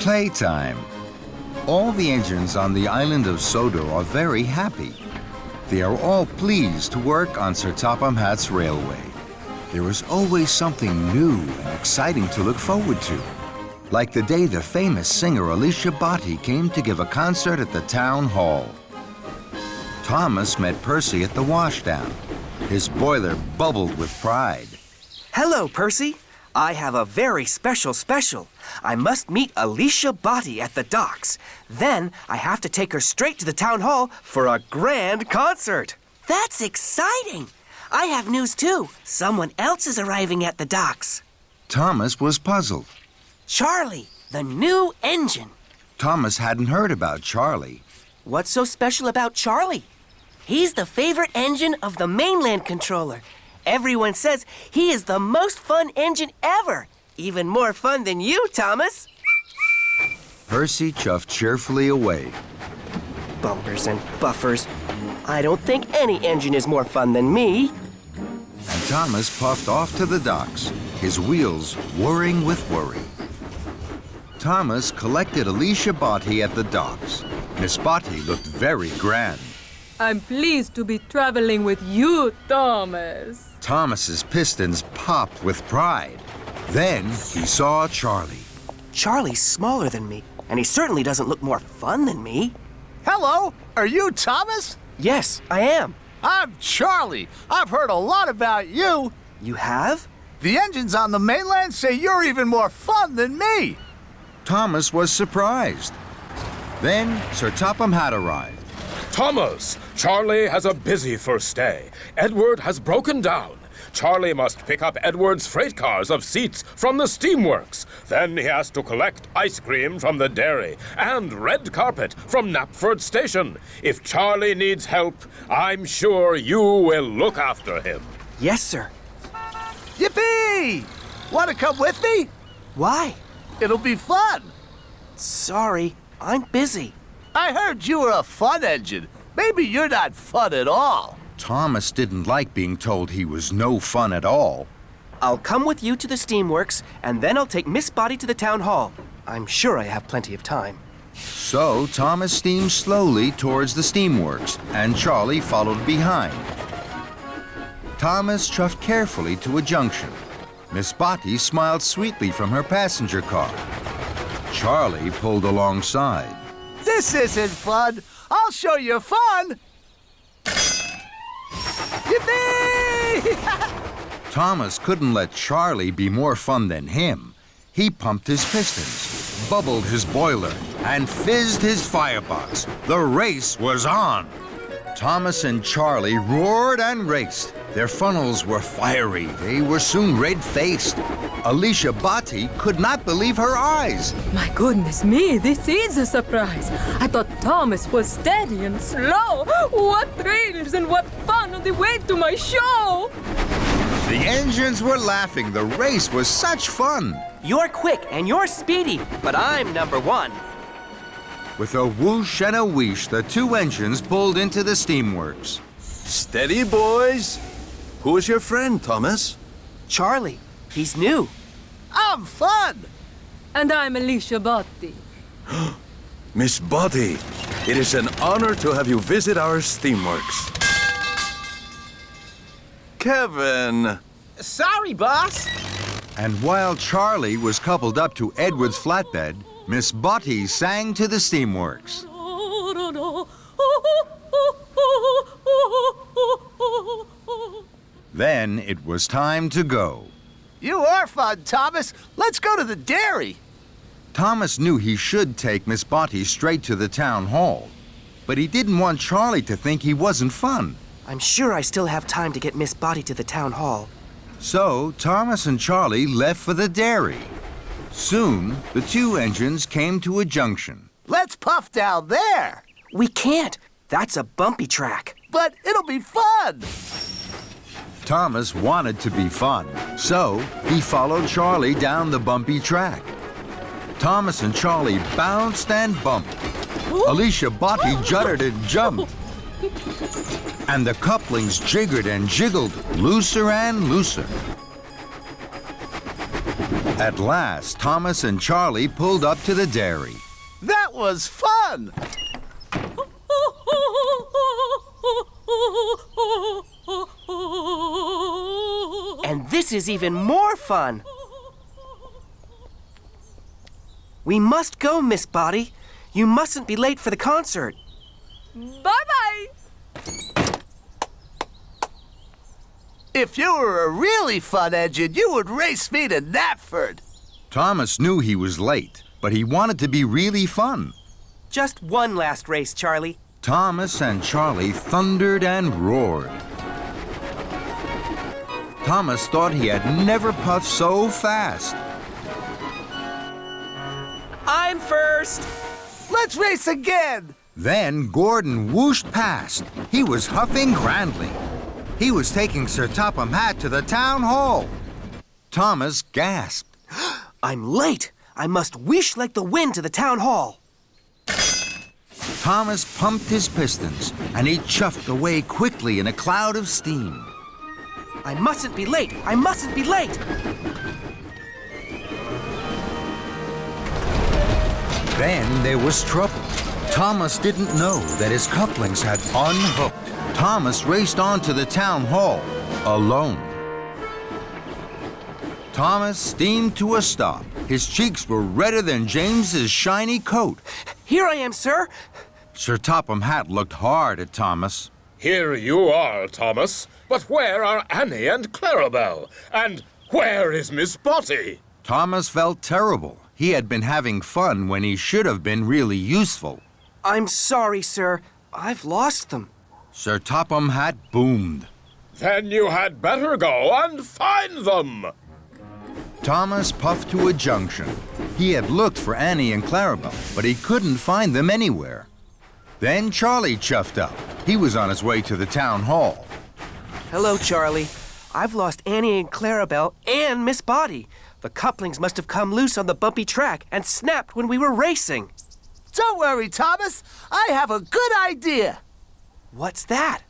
Playtime. All the engines on the island of Sodor are very happy. They are all pleased to work on Sir Topham Hatt's railway. There is always something new and exciting to look forward to. Like the day the famous singer Alicia Botti came to give a concert at the town hall. Thomas met Percy at the washdown. His boiler bubbled with pride. Hello, Percy. I have a very special. I must meet Alicia Botti at the docks. Then I have to take her straight to the town hall for a grand concert. That's exciting. I have news too. Someone else is arriving at the docks. Thomas was puzzled. Charlie, the new engine. Thomas hadn't heard about Charlie. What's so special about Charlie? He's the favorite engine of the mainland controller. Everyone says he is the most fun engine ever. Even more fun than you, Thomas. Percy chuffed cheerfully away. Bumpers and buffers. I don't think any engine is more fun than me. And Thomas puffed off to the docks, his wheels whirring with worry. Thomas collected Alicia Botti at the docks. Miss Botti looked very grand. I'm pleased to be traveling with you, Thomas. Thomas's pistons popped with pride. Then he saw Charlie. Charlie's smaller than me, and he certainly doesn't look more fun than me. Hello, are you Thomas? Yes, I am. I'm Charlie. I've heard a lot about you. You have? The engines on the mainland say you're even more fun than me. Thomas was surprised. Then Sir Topham Hatt arrived. Thomas, Charlie has a busy first day. Edward has broken down. Charlie must pick up Edward's freight cars of seats from the steamworks. Then he has to collect ice cream from the dairy and red carpet from Knapford Station. If Charlie needs help, I'm sure you will look after him. Yes, sir. Yippee! Want to come with me? Why? It'll be fun. Sorry, I'm busy. I heard you were a fun engine. Maybe you're not fun at all. Thomas didn't like being told he was no fun at all. I'll come with you to the steamworks, and then I'll take Miss Botti to the town hall. I'm sure I have plenty of time. So Thomas steamed slowly towards the steamworks, and Charlie followed behind. Thomas chuffed carefully to a junction. Miss Botti smiled sweetly from her passenger car. Charlie pulled alongside. This isn't fun. I'll show you fun. Yippee! Thomas couldn't let Charlie be more fun than him. He pumped his pistons, bubbled his boiler, and fizzed his firebox. The race was on. Thomas and Charlie roared and raced. Their funnels were fiery. They were soon red-faced. Alicia Botti could not believe her eyes. My goodness me, this is a surprise. I thought Thomas was steady and slow. What thrills and what fun on the way to my show! The engines were laughing. The race was such fun. You're quick and you're speedy, but I'm number one. With a whoosh and a wheesh, the two engines pulled into the steamworks. Steady, boys. Who is your friend, Thomas? Charlie, he's new. I'm fun. And I'm Alicia Botti. Miss Botti, it is an honor to have you visit our steamworks. Kevin. Sorry, boss. And while Charlie was coupled up to Edward's flatbed, Miss Botti sang to the steamworks. Then it was time to go. You are fun, Thomas. Let's go to the dairy. Thomas knew he should take Miss Botti straight to the town hall, but he didn't want Charlie to think he wasn't fun. I'm sure I still have time to get Miss Botti to the town hall. So Thomas and Charlie left for the dairy. Soon, the two engines came to a junction. Let's puff down there. We can't. That's a bumpy track. But it'll be fun. Thomas wanted to be fun, so he followed Charlie down the bumpy track. Thomas and Charlie bounced and bumped. Alicia Botti juddered and jumped. And the couplings jiggered and jiggled, looser and looser. At last, Thomas and Charlie pulled up to the dairy. That was fun! And this is even more fun. We must go, Miss Body. You mustn't be late for the concert. Bye-bye! If you were a really fun engine, you would race me to Knapford. Thomas knew he was late, but he wanted to be really fun. Just one last race, Charlie. Thomas and Charlie thundered and roared. Thomas thought he had never puffed so fast. I'm first. Let's race again! Then Gordon whooshed past. He was huffing grandly. He was taking Sir Topham Hatt to the town hall. Thomas gasped. I'm late. I must whoosh like the wind to the town hall. Thomas pumped his pistons, and he chuffed away quickly in a cloud of steam. I mustn't be late. I mustn't be late. Then there was trouble. Thomas didn't know that his couplings had unhooked. Thomas raced on to the town hall, alone. Thomas steamed to a stop. His cheeks were redder than James's shiny coat. Here I am, sir. Sir Topham Hatt looked hard at Thomas. Here you are, Thomas. But where are Annie and Clarabelle? And where is Miss Botty? Thomas felt terrible. He had been having fun when he should have been really useful. I'm sorry, sir. I've lost them. Sir Topham Hatt boomed. Then you had better go and find them. Thomas puffed to a junction. He had looked for Annie and Clarabelle, but he couldn't find them anywhere. Then Charlie chuffed up. He was on his way to the town hall. Hello, Charlie. I've lost Annie and Clarabelle and Miss Botty. The couplings must have come loose on the bumpy track and snapped when we were racing. Don't worry, Thomas. I have a good idea. What's that?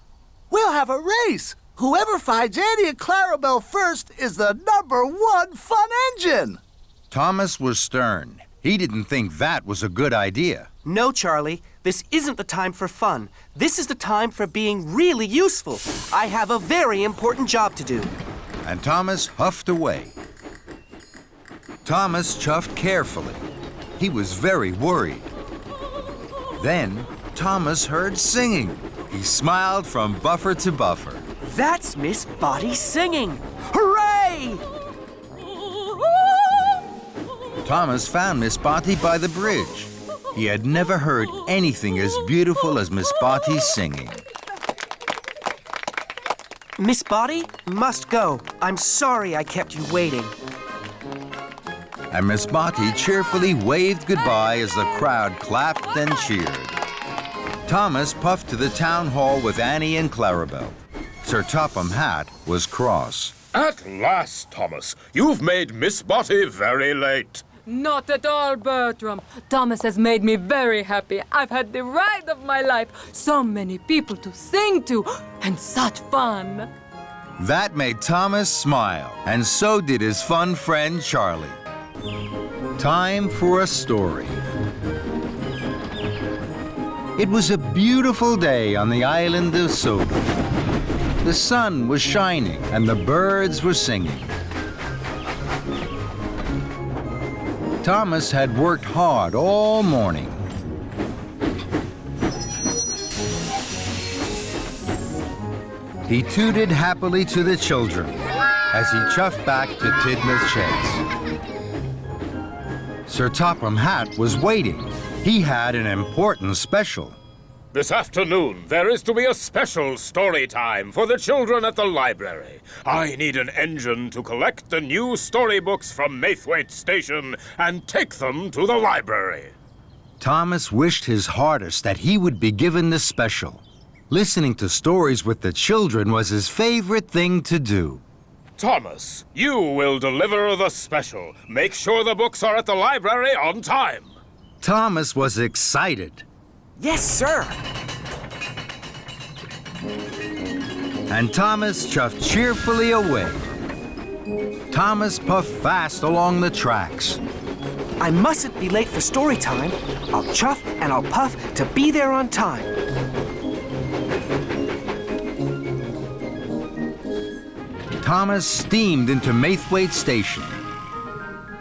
We'll have a race. Whoever finds Annie and Clarabelle first is the #1 fun engine. Thomas was stern. He didn't think that was a good idea. No, Charlie. This isn't the time for fun. This is the time for being really useful. I have a very important job to do. And Thomas huffed away. Thomas chuffed carefully. He was very worried. Then Thomas heard singing. He smiled from buffer to buffer. That's Miss Botty singing. Hooray! Thomas found Miss Botty by the bridge. He had never heard anything as beautiful as Miss Botty singing. Miss Botty must go. I'm sorry I kept you waiting. And Miss Botty cheerfully waved goodbye as the crowd clapped and cheered. Thomas puffed to the town hall with Annie and Clarabelle. Sir Topham Hatt was cross. At last, Thomas. You've made Miss Botty very late. Not at all, Bertram. Thomas has made me very happy. I've had the ride of my life. So many people to sing to, and such fun. That made Thomas smile, and so did his fun friend Charlie. Time for a story. It was a beautiful day on the island of Sodor. The sun was shining and the birds were singing. Thomas had worked hard all morning. He tooted happily to the children as he chuffed back to Tidmouth Chase. Sir Topham Hatt was waiting. He had an important special. This afternoon, there is to be a special story time for the children at the library. I need an engine to collect the new storybooks from Maythwaite Station and take them to the library. Thomas wished his hardest that he would be given the special. Listening to stories with the children was his favorite thing to do. Thomas, you will deliver the special. Make sure the books are at the library on time. Thomas was excited. Yes, sir. And Thomas chuffed cheerfully away. Thomas puffed fast along the tracks. I mustn't be late for story time. I'll chuff and I'll puff to be there on time. Thomas steamed into Maithwaite Station.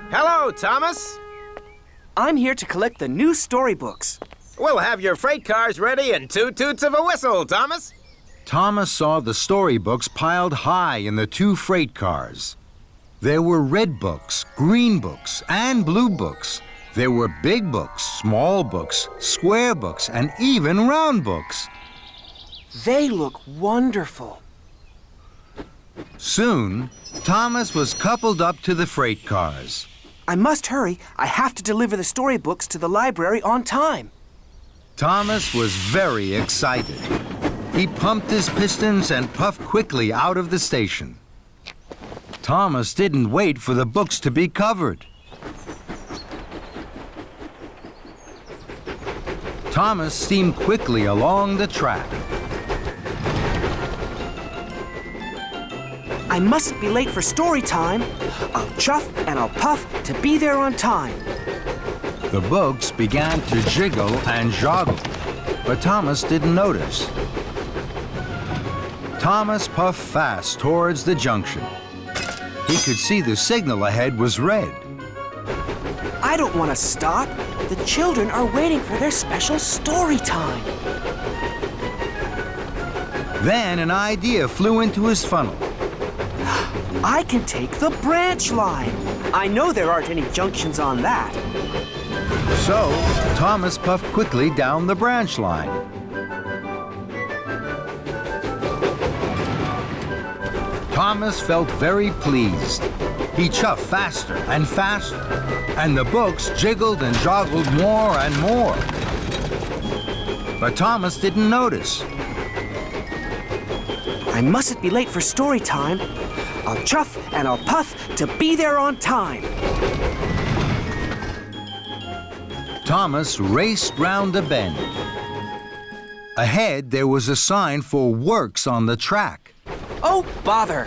Hello, Thomas. I'm here to collect the new storybooks. We'll have your freight cars ready in 2 toots of a whistle, Thomas. Thomas saw the storybooks piled high in the 2 freight cars. There were red books, green books, and blue books. There were big books, small books, square books, and even round books. They look wonderful. Soon, Thomas was coupled up to the freight cars. I must hurry. I have to deliver the storybooks to the library on time. Thomas was very excited. He pumped his pistons and puffed quickly out of the station. Thomas didn't wait for the books to be covered. Thomas steamed quickly along the track. I mustn't be late for story time. I'll chuff and I'll puff to be there on time. The books began to jiggle and joggle, but Thomas didn't notice. Thomas puffed fast towards the junction. He could see the signal ahead was red. I don't want to stop. The children are waiting for their special story time. Then an idea flew into his funnel. I can take the branch line. I know there aren't any junctions on that. So, Thomas puffed quickly down the branch line. Thomas felt very pleased. He chuffed faster and faster, and the books jiggled and joggled more and more. But Thomas didn't notice. I mustn't be late for story time. I'll chuff and I'll puff to be there on time. Thomas raced round a bend. Ahead, there was a sign for works on the track. Oh, bother!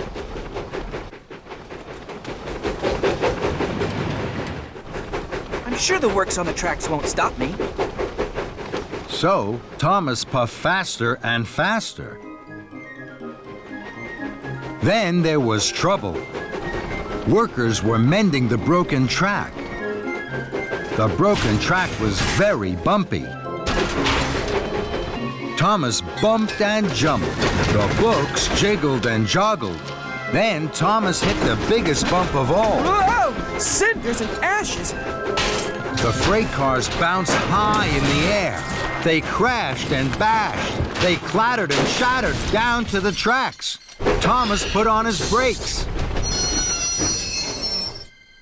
I'm sure the works on the tracks won't stop me. So, Thomas puffed faster and faster. Then there was trouble. Workers were mending the broken track. The broken track was very bumpy. Thomas bumped and jumped. The books jiggled and joggled. Then Thomas hit the biggest bump of all. Whoa! Cinders and ashes! The freight cars bounced high in the air. They crashed and bashed. They clattered and shattered down to the tracks. Thomas put on his brakes.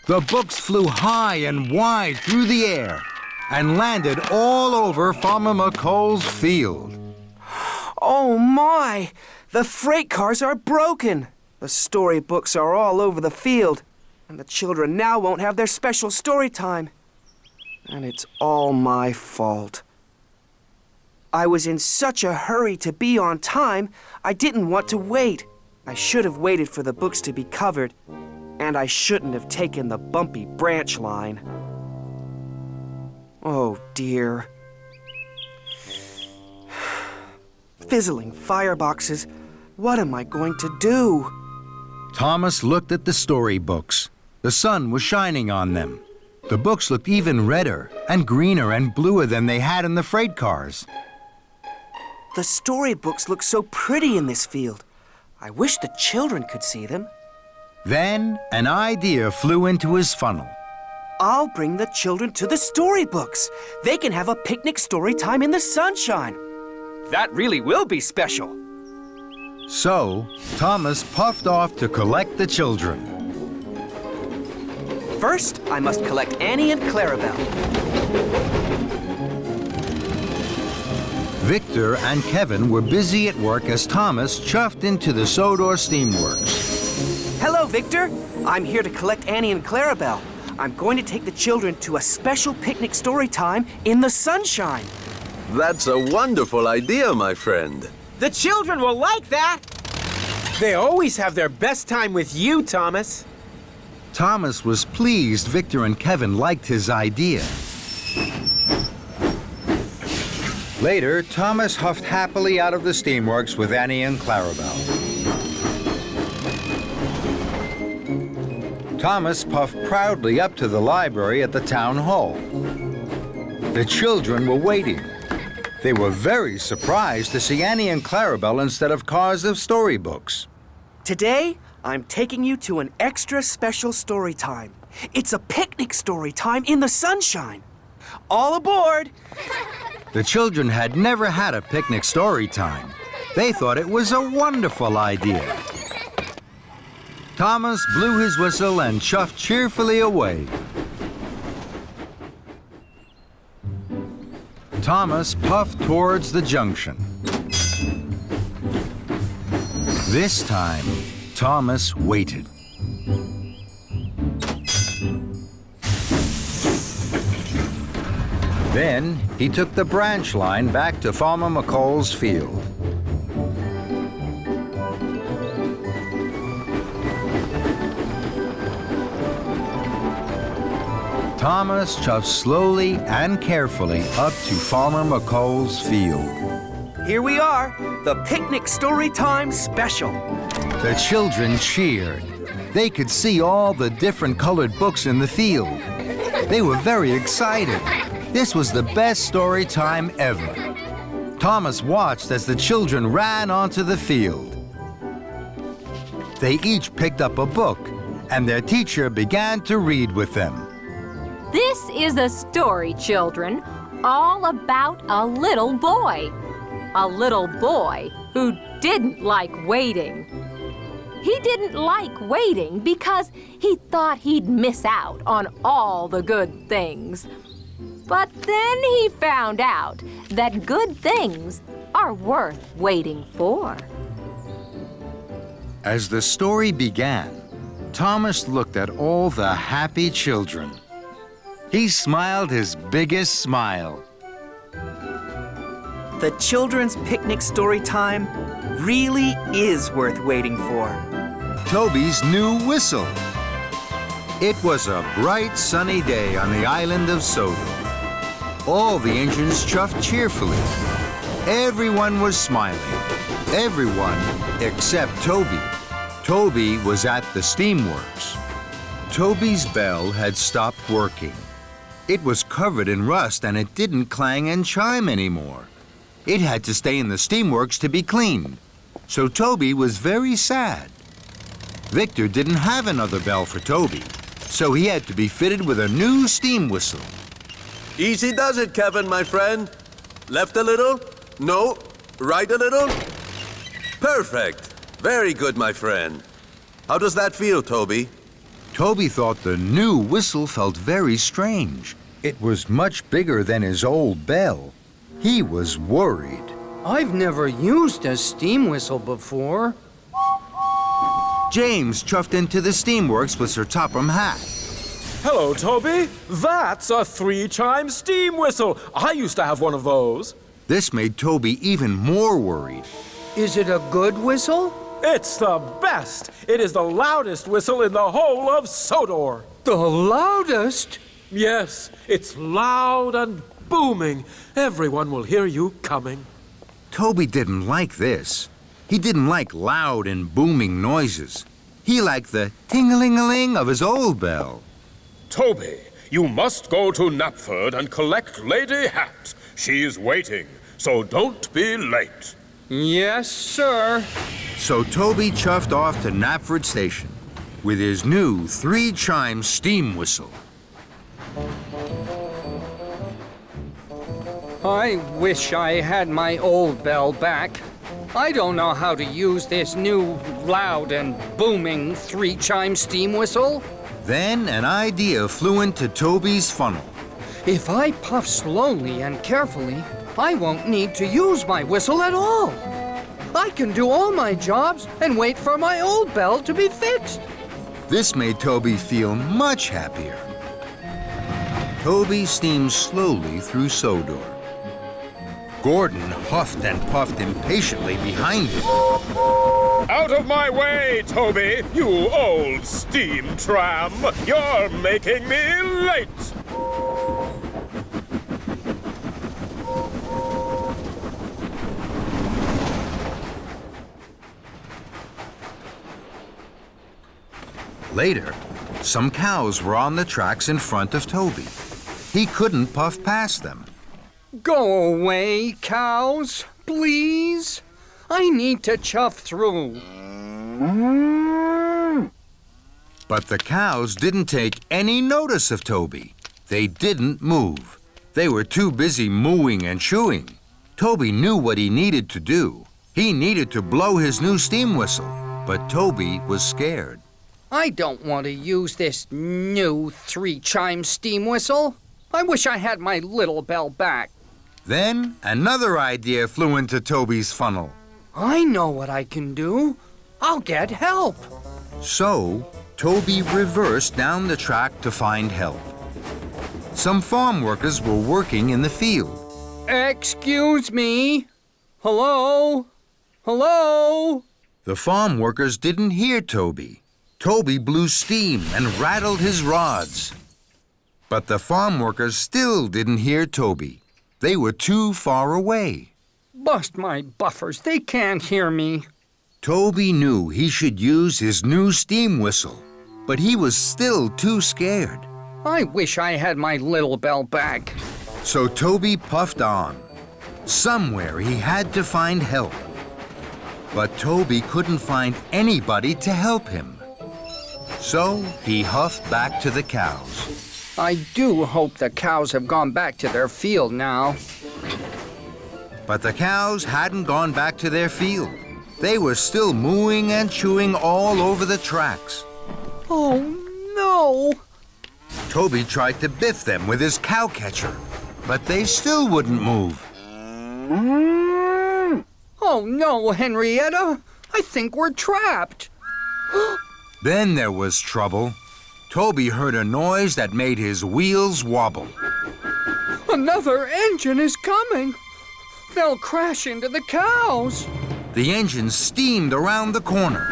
The books flew high and wide through the air and landed all over Farmer McColl's field. Oh my! The freight cars are broken. The storybooks are all over the field. And the children now won't have their special story time. And it's all my fault. I was in such a hurry to be on time, I didn't want to wait. I should have waited for the books to be covered, and I shouldn't have taken the bumpy branch line. Oh, dear. Fizzling fireboxes. What am I going to do? Thomas looked at the storybooks. The sun was shining on them. The books looked even redder and greener and bluer than they had in the freight cars. The storybooks look so pretty in this field. I wish the children could see them. Then an idea flew into his funnel. I'll bring the children to the storybooks. They can have a picnic story time in the sunshine. That really will be special. So, Thomas puffed off to collect the children. First, I must collect Annie and Clarabelle. Victor and Kevin were busy at work as Thomas chuffed into the Sodor steamworks. Hello, Victor. I'm here to collect Annie and Clarabelle. I'm going to take the children to a special picnic story time in the sunshine. That's a wonderful idea, my friend. The children will like that. They always have their best time with you, Thomas. Thomas was pleased Victor and Kevin liked his idea. Later, Thomas huffed happily out of the steamworks with Annie and Clarabelle. Thomas puffed proudly up to the library at the town hall. The children were waiting. They were very surprised to see Annie and Clarabelle instead of cars of storybooks. Today, I'm taking you to an extra special story time. It's a picnic story time in the sunshine. All aboard! The children had never had a picnic story time. They thought it was a wonderful idea. Thomas blew his whistle and chuffed cheerfully away. Thomas puffed towards the junction. This time, Thomas waited. Then he took the branch line back to Farmer McCall's field. Thomas chuffed slowly and carefully up to Farmer McCall's field. Here we are, the Picnic Story Time Special. The children cheered. They could see all the different colored books in the field. They were very excited. This was the best story time ever. Thomas watched as the children ran onto the field. They each picked up a book, and their teacher began to read with them. This is a story, children, all about a little boy. A little boy who didn't like waiting. He didn't like waiting because he thought he'd miss out on all the good things. But then he found out that good things are worth waiting for. As the story began, Thomas looked at all the happy children. He smiled his biggest smile. The children's picnic story time really is worth waiting for. Toby's new whistle. It was a bright sunny day on the island of Sodor. All the engines chuffed cheerfully. Everyone was smiling. Everyone except Toby. Toby was at the steamworks. Toby's bell had stopped working. It was covered in rust and it didn't clang and chime anymore. It had to stay in the steamworks to be cleaned. So Toby was very sad. Victor didn't have another bell for Toby, so he had to be fitted with a new steam whistle. Easy does it, Kevin, my friend. Left a little? No. Right a little? Perfect. Very good, my friend. How does that feel, Toby? Toby thought the new whistle felt very strange. It was much bigger than his old bell. He was worried. I've never used a steam whistle before. James chuffed into the steamworks with Sir Topham Hatt. Hello, Toby. That's a 3-chime steam whistle. I used to have one of those. This made Toby even more worried. Is it a good whistle? It's the best. It is the loudest whistle in the whole of Sodor. The loudest? Yes, it's loud and booming. Everyone will hear you coming. Toby didn't like this. He didn't like loud and booming noises. He liked the ting-a-ling-a-ling of his old bell. Toby, you must go to Knapford and collect Lady Hatt. She's waiting, so don't be late. Yes, sir. So Toby chuffed off to Knapford Station with his new 3-chime steam whistle. I wish I had my old bell back. I don't know how to use this new loud and booming 3-chime steam whistle. Then an idea flew into Toby's funnel. If I puff slowly and carefully, I won't need to use my whistle at all. I can do all my jobs and wait for my old bell to be fixed. This made Toby feel much happier. Toby steamed slowly through Sodor. Gordon huffed and puffed impatiently behind him. Out of my way, Toby, you old steam tram! You're making me late! Later, some cows were on the tracks in front of Toby. He couldn't puff past them. Go away, cows, please. I need to chuff through. But the cows didn't take any notice of Toby. They didn't move. They were too busy mooing and chewing. Toby knew what he needed to do. He needed to blow his new steam whistle, but Toby was scared. I don't want to use this new 3-chime steam whistle. I wish I had my little bell back. Then another idea flew into Toby's funnel. I know what I can do. I'll get help. So, Toby reversed down the track to find help. Some farm workers were working in the field. Excuse me. Hello? Hello? The farm workers didn't hear Toby. Toby blew steam and rattled his rods. But the farm workers still didn't hear Toby. They were too far away. Bust my buffers, they can't hear me. Toby knew he should use his new steam whistle, but he was still too scared. I wish I had my little bell back. So Toby puffed on. Somewhere he had to find help. But Toby couldn't find anybody to help him. So he huffed back to the cows. I do hope the cows have gone back to their field now. But the cows hadn't gone back to their field. They were still mooing and chewing all over the tracks. Oh, no! Toby tried to biff them with his cow catcher, but they still wouldn't move. Oh, no, Henrietta! I think we're trapped. Then there was trouble. Toby heard a noise that made his wheels wobble. Another engine is coming. They'll crash into the cows. The engine steamed around the corner.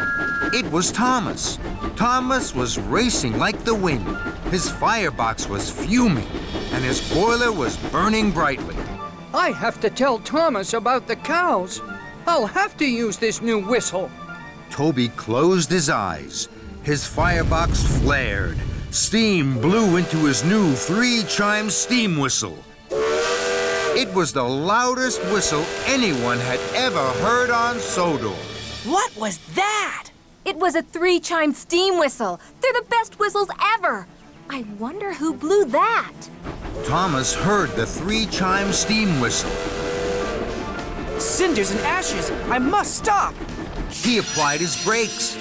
It was Thomas. Thomas was racing like the wind. His firebox was fuming, and his boiler was burning brightly. I have to tell Thomas about the cows. I'll have to use this new whistle. Toby closed his eyes. His firebox flared. Steam blew into his new 3-chime steam whistle. It was the loudest whistle anyone had ever heard on Sodor. What was that? It was a 3-chime steam whistle. They're the best whistles ever. I wonder who blew that. Thomas heard the 3-chime steam whistle. Cinders and ashes! I must stop! He applied his brakes.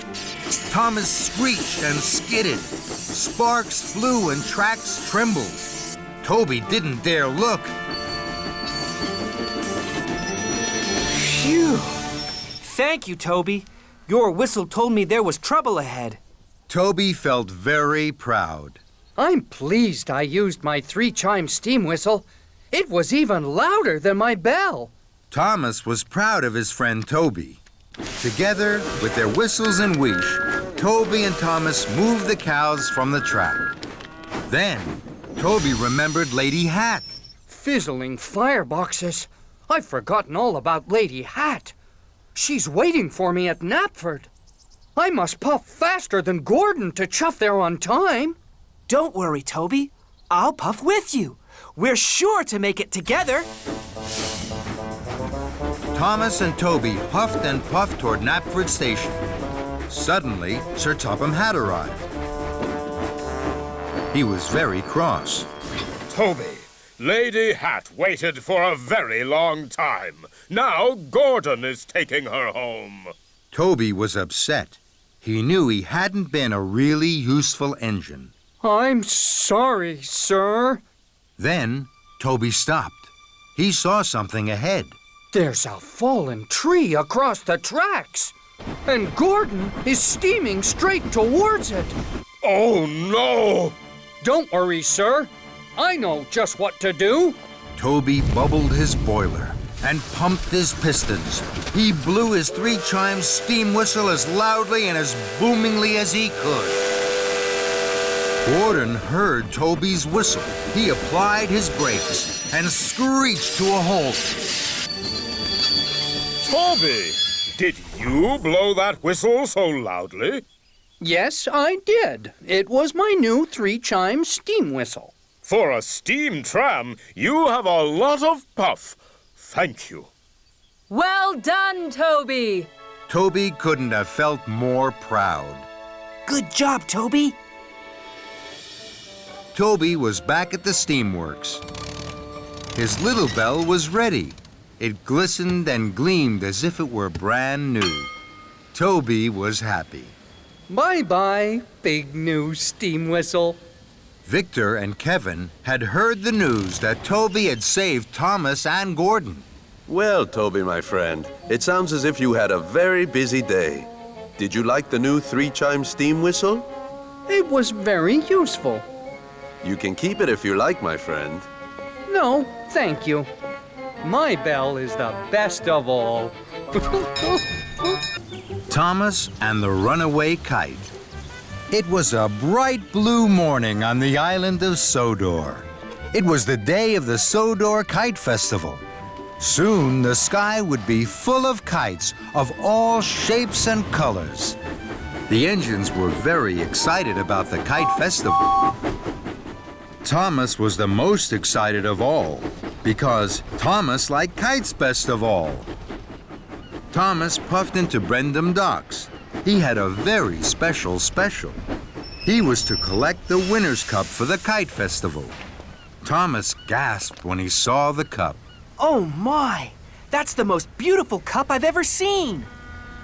Thomas screeched and skidded. Sparks flew and tracks trembled. Toby didn't dare look. Phew! Thank you, Toby. Your whistle told me there was trouble ahead. Toby felt very proud. I'm pleased I used my 3-chime steam whistle. It was even louder than my bell. Thomas was proud of his friend Toby. Together, with their whistles and wish, Toby and Thomas moved the cows from the track. Then, Toby remembered Lady Hatt. Fizzling fireboxes. I've forgotten all about Lady Hatt. She's waiting for me at Knapford. I must puff faster than Gordon to chuff there on time. Don't worry, Toby. I'll puff with you. We're sure to make it together. Thomas and Toby huffed and puffed toward Knapford Station. Suddenly, Sir Topham had arrived. He was very cross. Toby, Lady Hatt waited for a very long time. Now Gordon is taking her home. Toby was upset. He knew he hadn't been a really useful engine. I'm sorry, sir. Then, Toby stopped. He saw something ahead. There's a fallen tree across the tracks. And Gordon is steaming straight towards it. Oh, no! Don't worry, sir. I know just what to do. Toby bubbled his boiler. and pumped his pistons. He blew his 3-chime steam whistle as loudly and as boomingly as he could. Gordon heard Toby's whistle. He applied his brakes and screeched to a halt. Toby, did you blow that whistle so loudly? Yes, I did. It was my new 3-chime steam whistle. For a steam tram, you have a lot of puff. Thank you. Well done, Toby. Toby couldn't have felt more proud. Good job, Toby. Toby was back at the steamworks. His little bell was ready. It glistened and gleamed as if it were brand new. Toby was happy. Bye-bye, big new steam whistle. Victor and Kevin had heard the news that Toby had saved Thomas and Gordon. Well, Toby, my friend, it sounds as if you had a very busy day. Did you like the new 3-chime steam whistle? It was very useful. You can keep it if you like, my friend. No, thank you. My bell is the best of all. Thomas and the Runaway Kite. It was a bright blue morning on the island of Sodor. It was the day of the Sodor Kite Festival. Soon the sky would be full of kites of all shapes and colors. The engines were very excited about the Kite Festival. Thomas was the most excited of all because Thomas liked kites best of all. Thomas puffed into Brendam Docks. He had a very special. He was to collect the winner's cup for the Kite Festival. Thomas gasped when he saw the cup. Oh my! That's the most beautiful cup I've ever seen!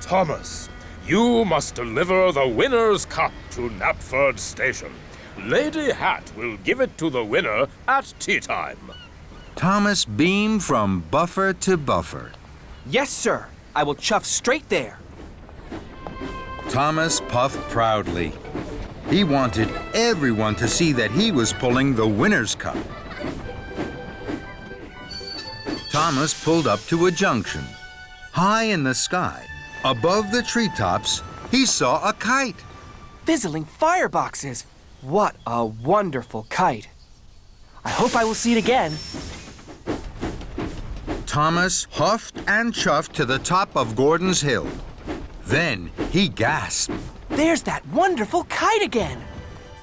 Thomas, you must deliver the winner's cup to Knapford Station. Lady Hatt will give it to the winner at tea time. Thomas beamed from buffer to buffer. Yes, sir. I will chuff straight there. Thomas puffed proudly. He wanted everyone to see that he was pulling the winner's cup. Thomas pulled up to a junction. High in the sky, above the treetops, he saw a kite. Fizzling fireboxes. What a wonderful kite. I hope I will see it again. Thomas huffed and chuffed to the top of Gordon's Hill. Then he gasped. There's that wonderful kite again.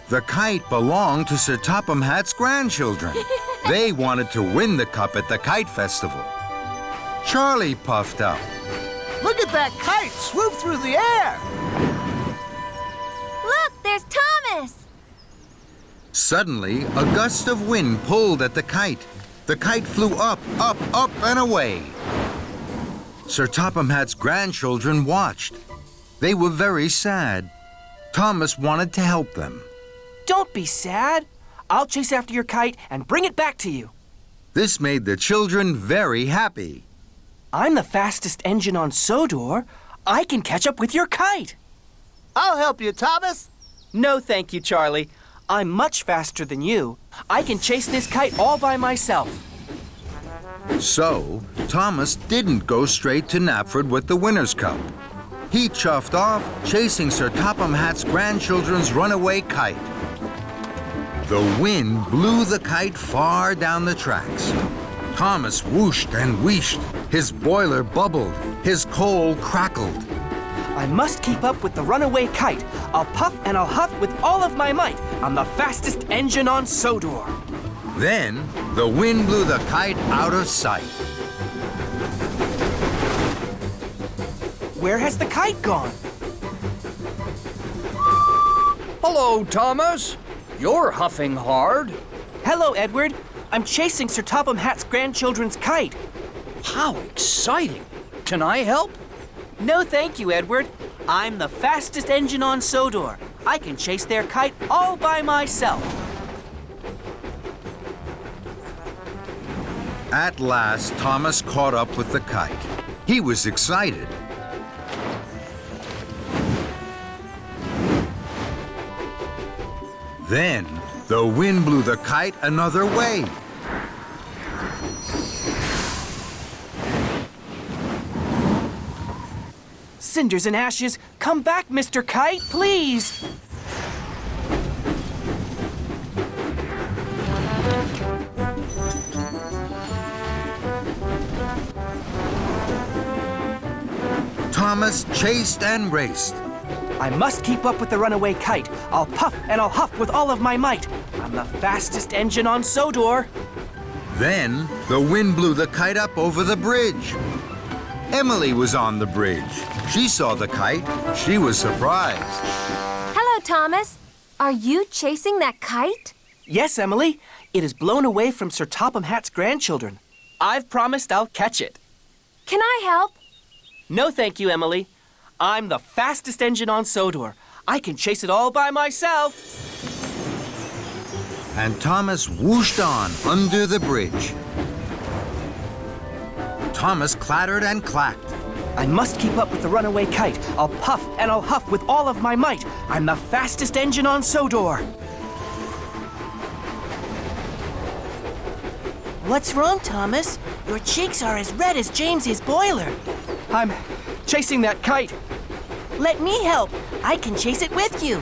The kite belonged to Sir Topham Hatt's grandchildren. They wanted to win the cup at the Kite Festival. Charlie puffed up. Look at that kite swoop through the air! Look, there's Thomas! Suddenly, a gust of wind pulled at the kite. The kite flew up, up, up, and away. Sir Topham Hatt's grandchildren watched. They were very sad. Thomas wanted to help them. Don't be sad. I'll chase after your kite and bring it back to you. This made the children very happy. I'm the fastest engine on Sodor. I can catch up with your kite. I'll help you, Thomas. No, thank you, Charlie. I'm much faster than you. I can chase this kite all by myself. So, Thomas didn't go straight to Knapford with the winner's cup. He chuffed off, chasing Sir Topham Hatt's grandchildren's runaway kite. The wind blew the kite far down the tracks. Thomas whooshed and wheeshed. His boiler bubbled. His coal crackled. I must keep up with the runaway kite. I'll puff and I'll huff with all of my might. I'm the fastest engine on Sodor. Then, the wind blew the kite out of sight. Where has the kite gone? Hello, Thomas. You're huffing hard. Hello, Edward. I'm chasing Sir Topham Hatt's grandchildren's kite. How exciting. Can I help? No, thank you, Edward. I'm the fastest engine on Sodor. I can chase their kite all by myself. At last, Thomas caught up with the kite. He was excited. Then, the wind blew the kite another way. cinders and ashes. Come back, Mr. Kite, please. Thomas chased and raced. I must keep up with the runaway kite. I'll puff and I'll huff with all of my might. I'm the fastest engine on Sodor. Then the wind blew the kite up over the bridge. Emily was on the bridge. She saw the kite. She was surprised. Hello, Thomas. Are you chasing that kite? Yes, Emily. It is blown away from Sir Topham Hatt's grandchildren. I've promised I'll catch it. Can I help? No, thank you, Emily. I'm the fastest engine on Sodor. I can chase it all by myself. And Thomas whooshed on under the bridge. Thomas clattered and clacked. I must keep up with the runaway kite. I'll puff and I'll huff with all of my might. I'm the fastest engine on Sodor. What's wrong, Thomas? Your cheeks are as red as James's boiler. I'm chasing that kite. Let me help. I can chase it with you.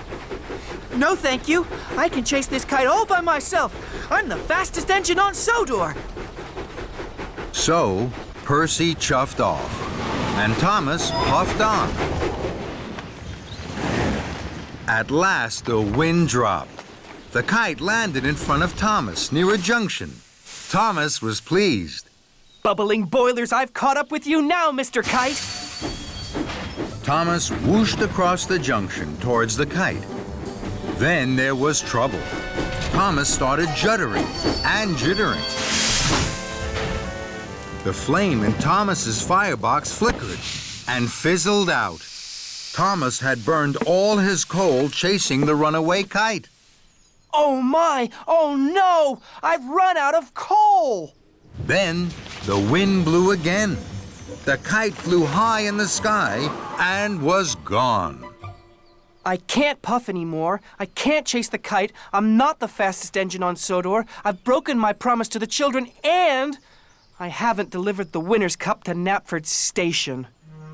No, thank you. I can chase this kite all by myself. I'm the fastest engine on Sodor. So Percy chuffed off, and Thomas puffed on. At last, the wind dropped. The kite landed in front of Thomas near a junction. Thomas was pleased. Bubbling boilers, I've caught up with you now, Mr. Kite. Thomas whooshed across the junction towards the kite. Then there was trouble. Thomas started juddering and jittering. The flame in Thomas's firebox flickered and fizzled out. Thomas had burned all his coal chasing the runaway kite. Oh my! Oh no! I've run out of coal! Then the wind blew again. The kite flew high in the sky and was gone. I can't puff anymore. I can't chase the kite. I'm not the fastest engine on Sodor. I've broken my promise to the children, and I haven't delivered the winner's cup to Knapford Station.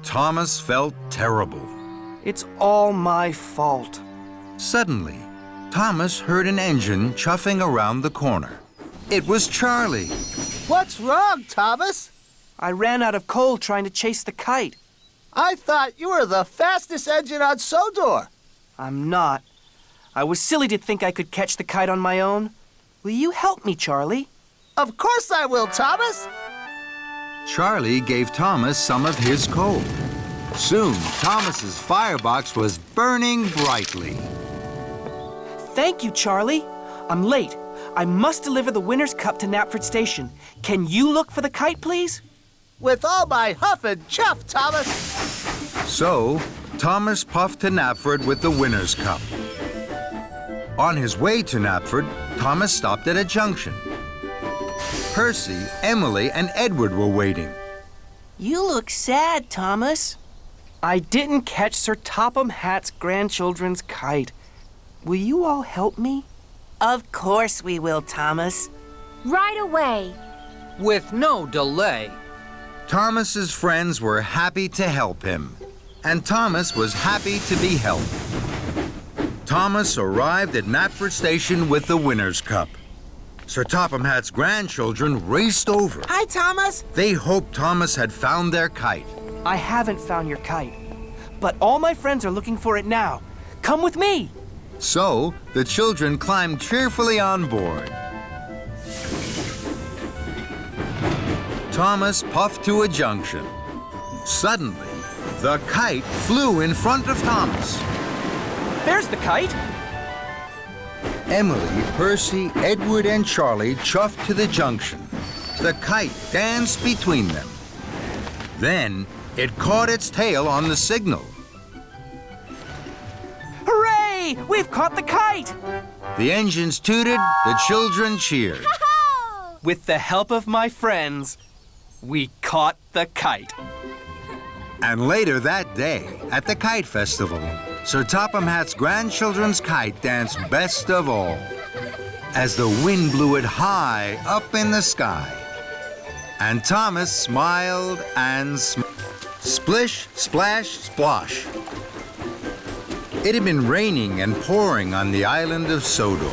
Thomas felt terrible. It's all my fault. Suddenly, Thomas heard an engine chuffing around the corner. It was Charlie. What's wrong, Thomas? I ran out of coal trying to chase the kite. I thought you were the fastest engine on Sodor. I'm not. I was silly to think I could catch the kite on my own. Will you help me, Charlie? Of course I will, Thomas. Charlie gave Thomas some of his coal. Soon, Thomas's firebox was burning brightly. Thank you, Charlie. I'm late. I must deliver the winner's cup to Knapford Station. Can you look for the kite, please? With all my huff and chuff, Thomas. So, Thomas puffed to Knapford with the winner's cup. On his way to Knapford, Thomas stopped at a junction. Percy, Emily, and Edward were waiting. You look sad, Thomas. I didn't catch Sir Topham Hatt's grandchildren's kite. Will you all help me? Of course we will, Thomas. Right away. With no delay. Thomas's friends were happy to help him, and Thomas was happy to be helped. Thomas arrived at Knapford Station with the winner's cup. Sir Topham Hatt's grandchildren raced over. Hi, Thomas. They hoped Thomas had found their kite. I haven't found your kite, but all my friends are looking for it now. Come with me. So, the children climbed cheerfully on board. Thomas puffed to a junction. Suddenly, the kite flew in front of Thomas. There's the kite. Emily, Percy, Edward, and Charlie chuffed to the junction. The kite danced between them. Then, it caught its tail on the signal. Hooray! We've caught the kite! The engines tooted, the children cheered. With the help of my friends, we caught the kite. And later that day, at the Kite Festival, Sir Topham Hatt's grandchildren's kite danced best of all, as the wind blew it high up in the sky. And Thomas smiled and smiled. Splish, splash, splosh. It had been raining and pouring on the island of Sodor.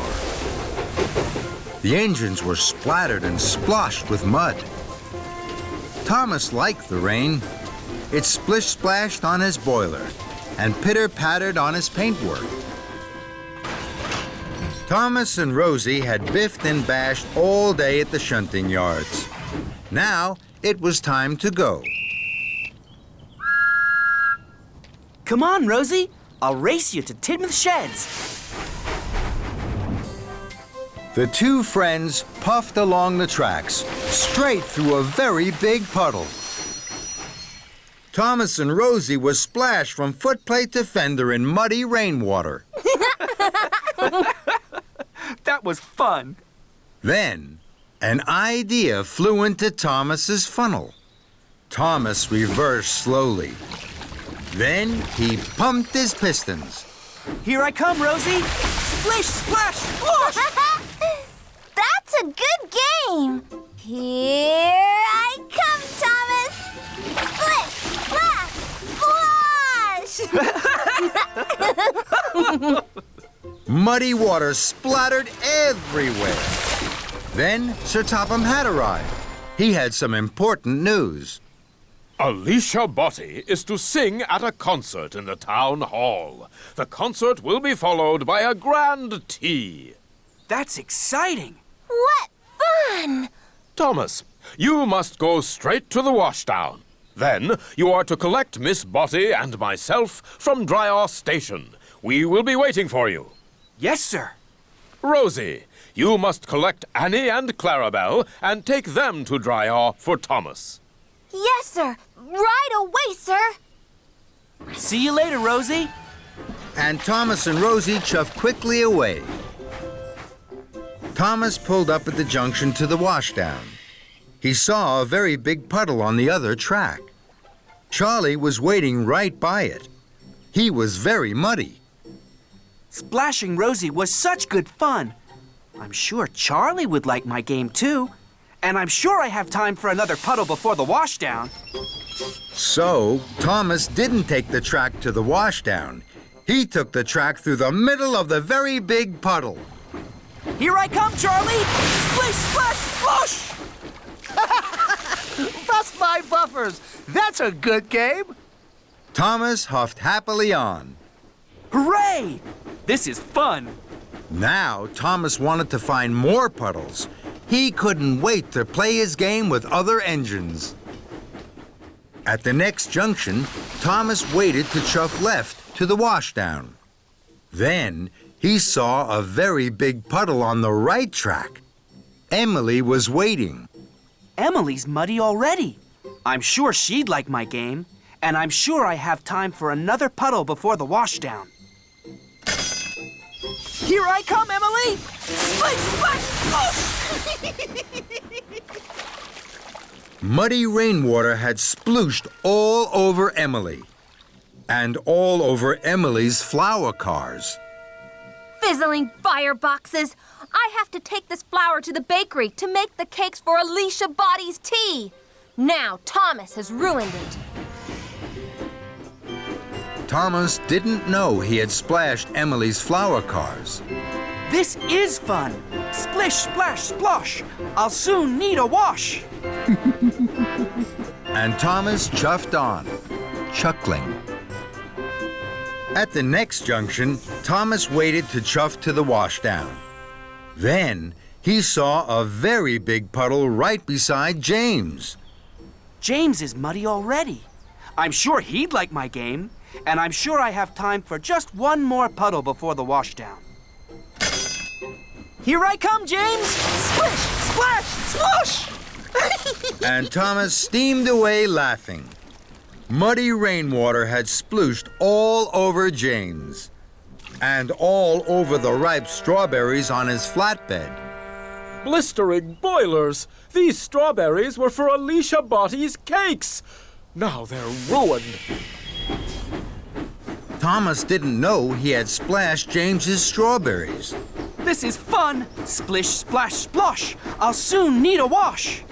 The engines were splattered and sploshed with mud. Thomas liked the rain. It splish-splashed on his boiler and pitter-pattered on his paintwork. Thomas and Rosie had biffed and bashed all day at the shunting yards. Now it was time to go. Come on, Rosie. I'll race you to Tidmouth Sheds. The two friends puffed along the tracks, straight through a very big puddle. Thomas and Rosie were splashed from footplate to fender in muddy rainwater. That was fun. Then, an idea flew into Thomas's funnel. Thomas reversed slowly. Then he pumped his pistons. Here I come, Rosie. Splish, splash, splosh! That's a good game. Here I come, Thomas. Splish, splash, splash! Muddy water splattered everywhere. Then Sir Topham had arrived. He had some important news. Alicia Botti is to sing at a concert in the town hall. The concert will be followed by a grand tea. That's exciting. What fun! Thomas, you must go straight to the washdown. Then you are to collect Miss Botti and myself from Dryaw Station. We will be waiting for you. Yes, sir. Rosie, you must collect Annie and Clarabelle and take them to Dryaw for Thomas. Yes, sir. Right away, sir. See you later, Rosie. And Thomas and Rosie chuffed quickly away. Thomas pulled up at the junction to the washdown. He saw a very big puddle on the other track. Charlie was waiting right by it. He was very muddy. Splashing Rosie was such good fun. I'm sure Charlie would like my game, too. And I'm sure I have time for another puddle before the washdown. So, Thomas didn't take the track to the washdown. He took the track through the middle of the very big puddle. Here I come, Charlie! Splish, splash, splosh! Bust my buffers. That's a good game. Thomas huffed happily on. Hooray! This is fun. Now, Thomas wanted to find more puddles. He couldn't wait to play his game with other engines. At the next junction, Thomas waited to chuff left to the washdown. Then he saw a very big puddle on the right track. Emily was waiting. Emily's muddy already. I'm sure she'd like my game, and I'm sure I have time for another puddle before the washdown. Here I come, Emily! Splish, splash, splosh! Muddy rainwater had splooshed all over Emily and all over Emily's flower cars. Fizzling fireboxes! I have to take this flour to the bakery to make the cakes for Alicia Botti's tea. Now Thomas has ruined it. Thomas didn't know he had splashed Emily's flower cars. This is fun. Splish, splash, splosh. I'll soon need a wash. And Thomas chuffed on, chuckling. At the next junction, Thomas waited to chuff to the washdown. Then he saw a very big puddle right beside James. James is muddy already. I'm sure he'd like my game, and I'm sure I have time for just one more puddle before the washdown. Here I come, James! Splish, splash, splosh! And Thomas steamed away laughing. Muddy rainwater had splooshed all over James and all over the ripe strawberries on his flatbed. Blistering boilers! These strawberries were for Alicia Botti's cakes! Now they're ruined. Thomas didn't know he had splashed James's strawberries. This is fun! Splish, splash, splosh! I'll soon need a wash!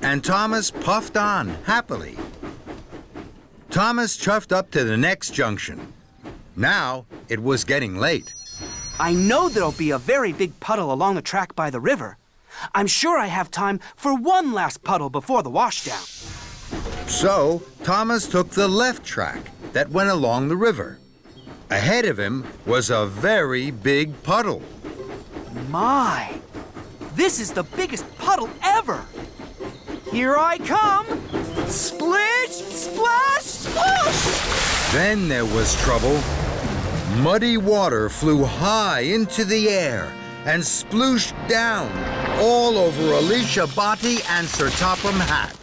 And Thomas puffed on happily. Thomas chuffed up to the next junction. Now it was getting late. I know there'll be a very big puddle along the track by the river. I'm sure I have time for one last puddle before the washdown. So Thomas took the left track that went along the river. Ahead of him was a very big puddle. My! This is the biggest puddle ever! Here I come! Splish, splash, splosh! Then there was trouble. Muddy water flew high into the air and splooshed down all over Alicia Botti and Sir Topham Hatt.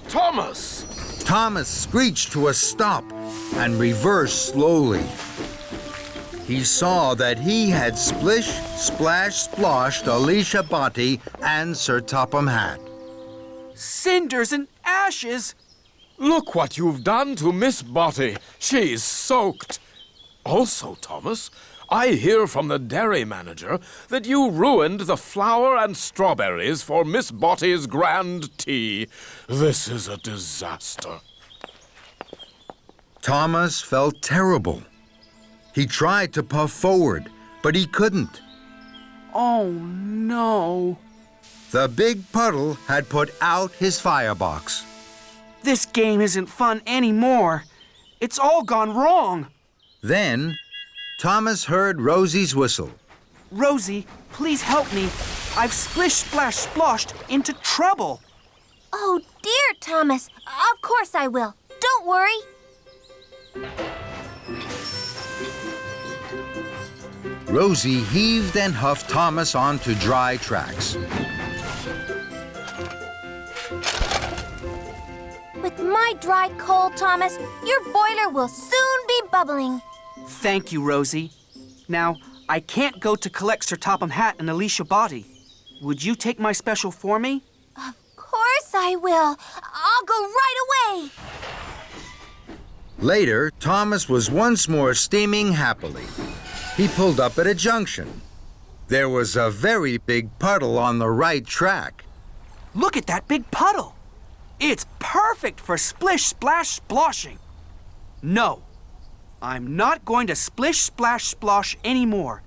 Thomas! Thomas screeched to a stop and reversed slowly. He saw that he had splish, splash, splashed Alicia Botti and Sir Topham Hatt. Cinders and ashes! Look what you've done to Miss Botti. She's soaked. Also, Thomas, I hear from the dairy manager that you ruined the flour and strawberries for Miss Botti's grand tea. This is a disaster. Thomas felt terrible. He tried to puff forward, but he couldn't. Oh, no. The big puddle had put out his firebox. This game isn't fun anymore. It's all gone wrong. Then, Thomas heard Rosie's whistle. Rosie, please help me. I've splish, splash, splashed into trouble. Oh, dear, Thomas. Of course I will. Don't worry. Rosie heaved and huffed Thomas onto dry tracks. With my dry coal, Thomas, your boiler will soon be bubbling. Thank you, Rosie. Now, I can't go to collect Sir Topham Hatt and Alicia Botti. Would you take my special for me? Of course I will. I'll go right away. Later, Thomas was once more steaming happily. He pulled up at a junction. There was a very big puddle on the right track. Look at that big puddle. It's perfect for splish, splash, sploshing. No, I'm not going to splish, splash, splosh anymore.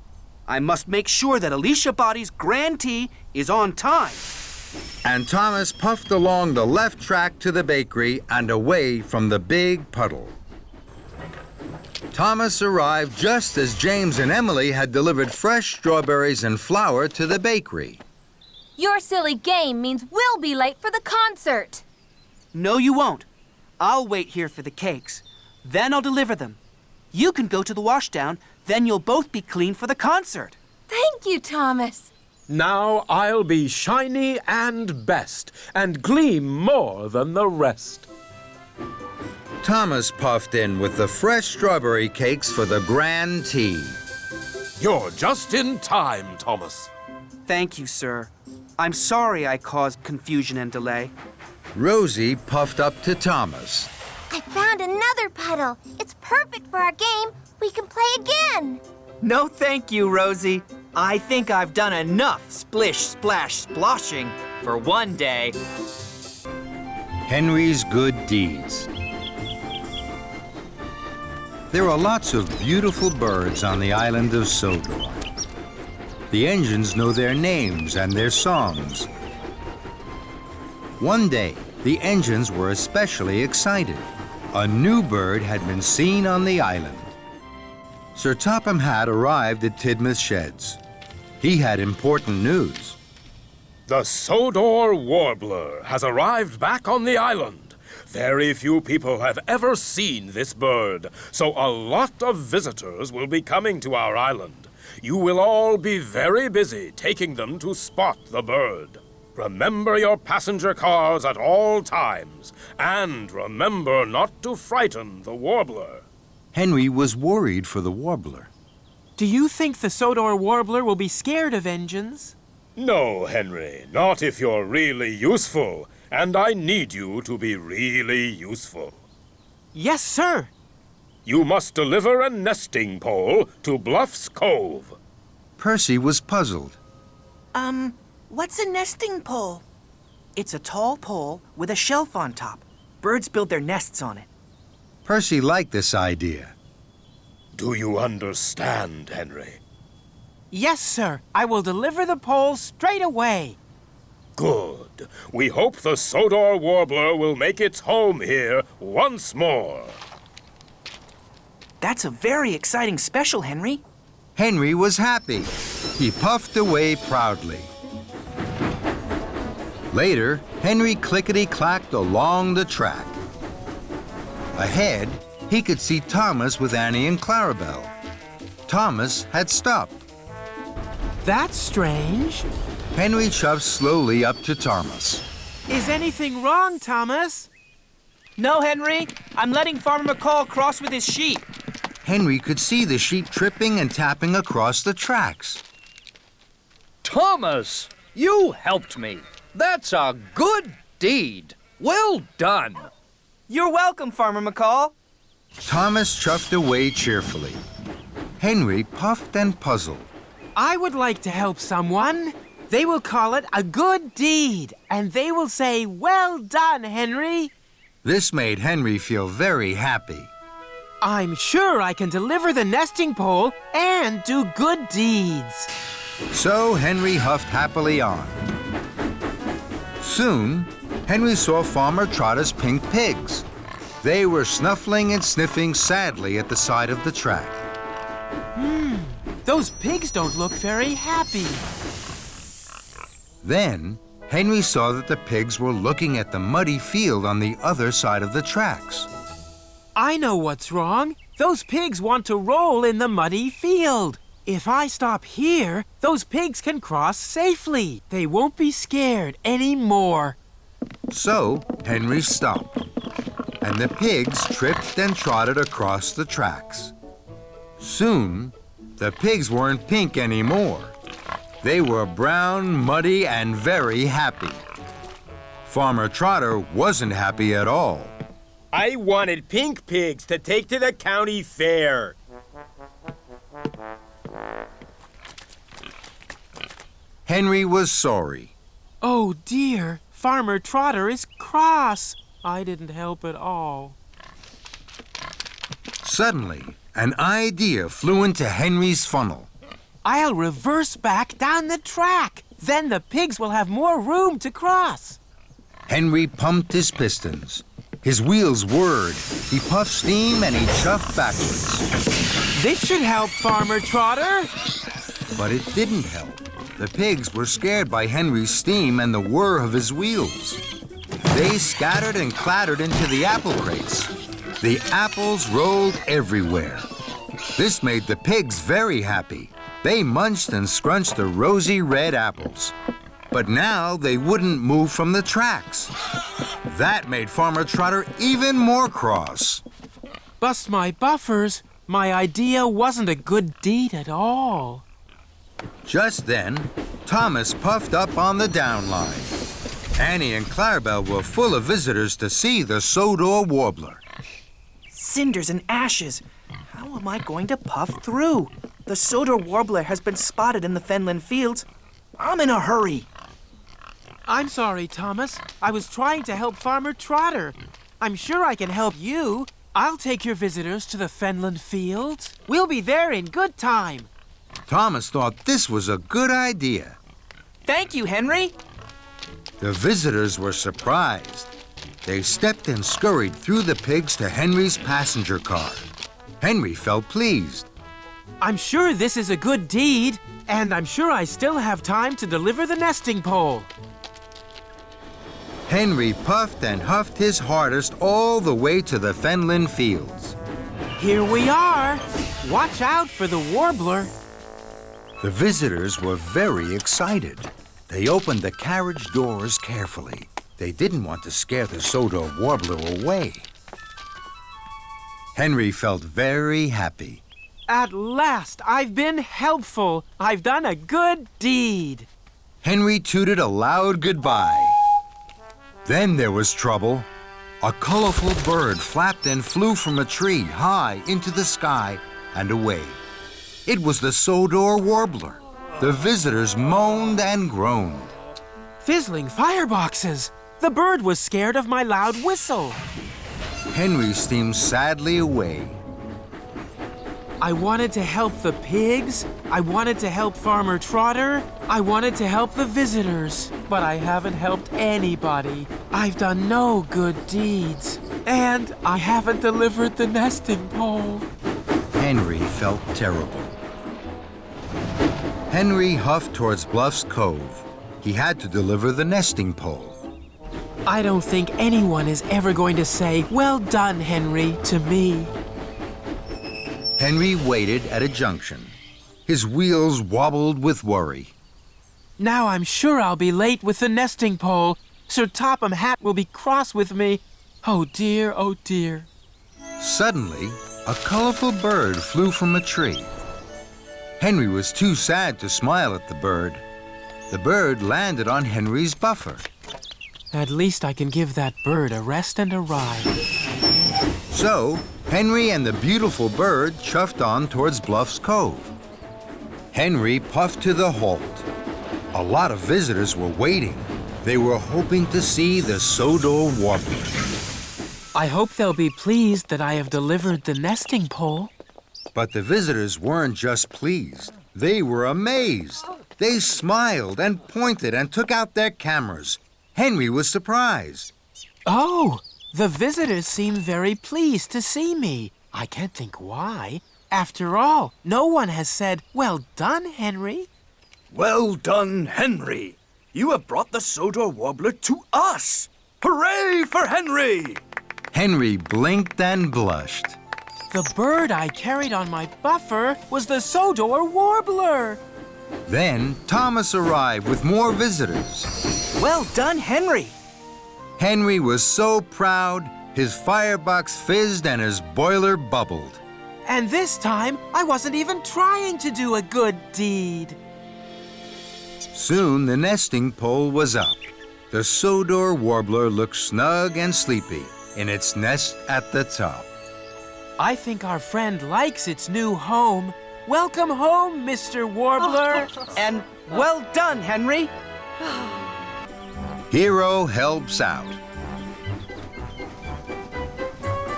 I must make sure that Alicia Botti's grand tea is on time. And Thomas puffed along the left track to the bakery and away from the big puddle. Thomas arrived just as James and Emily had delivered fresh strawberries and flour to the bakery. Your silly game means we'll be late for the concert. No, you won't. I'll wait here for the cakes. Then I'll deliver them. You can go to the washdown, then you'll both be clean for the concert. Thank you, Thomas. Now I'll be shiny and best, and gleam more than the rest. Thomas puffed in with the fresh strawberry cakes for the grand tea. You're just in time, Thomas. Thank you, sir. I'm sorry I caused confusion and delay. Rosie puffed up to Thomas. I found another puddle. It's perfect for our game. We can play again. No, thank you, Rosie. I think I've done enough splish, splash, sploshing for one day. Henry's good deeds. There are lots of beautiful birds on the island of Sodor. The engines know their names and their songs. One day, the engines were especially excited. A new bird had been seen on the island. Sir Topham Hatt arrived at Tidmouth Sheds. He had important news. The Sodor warbler has arrived back on the island. Very few people have ever seen this bird, so a lot of visitors will be coming to our island. You will all be very busy taking them to spot the bird. Remember your passenger cars at all times, and remember not to frighten the warbler. Henry was worried for the warbler. Do you think the Sodor warbler will be scared of engines? No, Henry, not if you're really useful, and I need you to be really useful. Yes, sir. You must deliver a nesting pole to Bluff's Cove. Percy was puzzled. What's a nesting pole? It's a tall pole with a shelf on top. Birds build their nests on it. Percy liked this idea. Do you understand, Henry? Yes, sir. I will deliver the pole straight away. Good. We hope the Sodor warbler will make its home here once more. That's a very exciting special, Henry. Henry was happy. He puffed away proudly. Later, Henry clickety-clacked along the track. Ahead, he could see Thomas with Annie and Clarabelle. Thomas had stopped. That's strange. Henry shoved slowly up to Thomas. Is anything wrong, Thomas? No, Henry. I'm letting Farmer McCall cross with his sheep. Henry could see the sheep tripping and tapping across the tracks. Thomas, you helped me. That's a good deed. Well done. You're welcome, Farmer McCall. Thomas chuffed away cheerfully. Henry puffed and puzzled. I would like to help someone. They will call it a good deed, and they will say, "Well done, Henry." This made Henry feel very happy. I'm sure I can deliver the nesting pole and do good deeds. So Henry huffed happily on. Soon, Henry saw Farmer Trotter's pink pigs. They were snuffling and sniffing sadly at the side of the track. Those pigs don't look very happy. Then, Henry saw that the pigs were looking at the muddy field on the other side of the tracks. I know what's wrong. Those pigs want to roll in the muddy field. If I stop here, those pigs can cross safely. They won't be scared anymore. So, Henry stopped, and the pigs tripped and trotted across the tracks. Soon, the pigs weren't pink anymore. They were brown, muddy, and very happy. Farmer Trotter wasn't happy at all. I wanted pink pigs to take to the county fair. Henry was sorry. Oh dear, Farmer Trotter is cross. I didn't help at all. Suddenly, an idea flew into Henry's funnel. I'll reverse back down the track. Then the pigs will have more room to cross. Henry pumped his pistons. His wheels whirred. He puffed steam and he chuffed backwards. This should help, Farmer Trotter. But it didn't help. The pigs were scared by Henry's steam and the whir of his wheels. They scattered and clattered into the apple crates. The apples rolled everywhere. This made the pigs very happy. They munched and scrunched the rosy red apples. But now they wouldn't move from the tracks. That made Farmer Trotter even more cross. Bust my buffers. My idea wasn't a good deed at all. Just then, Thomas puffed up on the down line. Annie and Clarabelle were full of visitors to see the Sodor warbler. Cinders and ashes. How am I going to puff through? The Sodor warbler has been spotted in the fenland fields. I'm in a hurry. I'm sorry, Thomas. I was trying to help Farmer Trotter. I'm sure I can help you. I'll take your visitors to the fenland fields. We'll be there in good time. Thomas thought this was a good idea. Thank you, Henry. The visitors were surprised. They stepped and scurried through the pigs to Henry's passenger car. Henry felt pleased. I'm sure this is a good deed, and I'm sure I still have time to deliver the nesting pole. Henry puffed and huffed his hardest all the way to the fenland fields. Here we are. Watch out for the warbler. The visitors were very excited. They opened the carriage doors carefully. They didn't want to scare the Sodor warbler away. Henry felt very happy. At last, I've been helpful. I've done a good deed. Henry tooted a loud goodbye. Then there was trouble. A colorful bird flapped and flew from a tree high into the sky and away. It was the Sodor warbler. The visitors moaned and groaned. Fizzling fireboxes. The bird was scared of my loud whistle. Henry steamed sadly away. I wanted to help the pigs. I wanted to help Farmer Trotter. I wanted to help the visitors. But I haven't helped anybody. I've done no good deeds. And I haven't delivered the nesting pole. Henry felt terrible. Henry huffed towards Bluff's Cove. He had to deliver the nesting pole. I don't think anyone is ever going to say, "Well done, Henry," to me. Henry waited at a junction. His wheels wobbled with worry. Now I'm sure I'll be late with the nesting pole. Sir Topham Hatt will be cross with me. Oh dear, oh dear. Suddenly, a colorful bird flew from a tree. Henry was too sad to smile at the bird. The bird landed on Henry's buffer. At least I can give that bird a rest and a ride. So, Henry and the beautiful bird chuffed on towards Bluff's Cove. Henry puffed to the halt. A lot of visitors were waiting. They were hoping to see the Sodor warbler. I hope they'll be pleased that I have delivered the nesting pole. But the visitors weren't just pleased. They were amazed. They smiled and pointed and took out their cameras. Henry was surprised. Oh, the visitors seem very pleased to see me. I can't think why. After all, no one has said, "Well done, Henry." Well done, Henry. You have brought the Sodor warbler to us. Hooray for Henry! Henry blinked and blushed. The bird I carried on my buffer was the Sodor warbler. Then Thomas arrived with more visitors. Well done, Henry. Henry was so proud, his firebox fizzed and his boiler bubbled. And this time, I wasn't even trying to do a good deed. Soon the nesting pole was up. The Sodor warbler looked snug and sleepy in its nest at the top. I think our friend likes its new home. Welcome home, Mr. Warbler. And well done, Henry. Hiro Helps Out.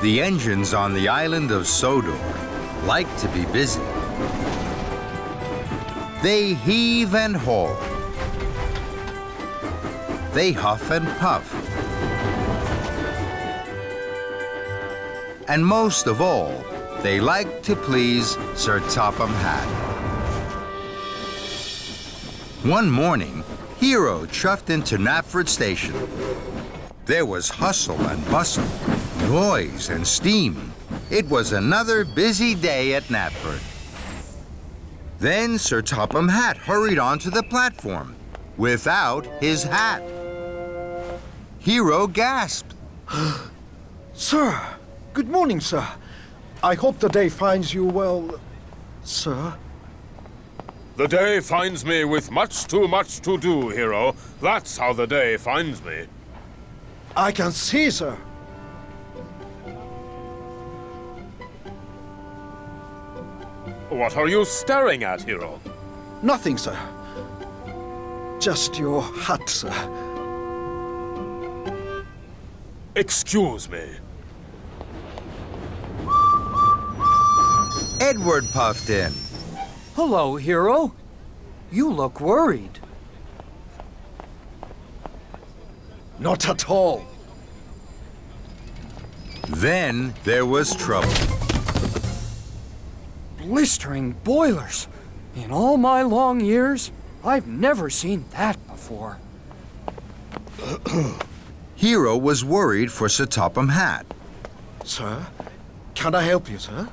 The engines on the island of Sodor like to be busy. They heave and haul. They huff and puff. And most of all, they like to please Sir Topham Hatt. One morning, Hiro chuffed into Knapford Station. There was hustle and bustle, noise and steam. It was another busy day at Knapford. Then Sir Topham Hatt hurried onto the platform without his hat. Hiro gasped. Sir, good morning, sir. I hope the day finds you well, sir. The day finds me with much too much to do, Hiro. That's how the day finds me. I can see, sir. What are you staring at, Hiro? Nothing, sir. Just your hat, sir. Excuse me. Edward puffed in. Hello, Hiro. You look worried. Not at all. Then there was trouble. Blistering boilers. In all my long years, I've never seen that before. Hiro was worried for Sir Topham Hatt. Sir, can I help you, sir?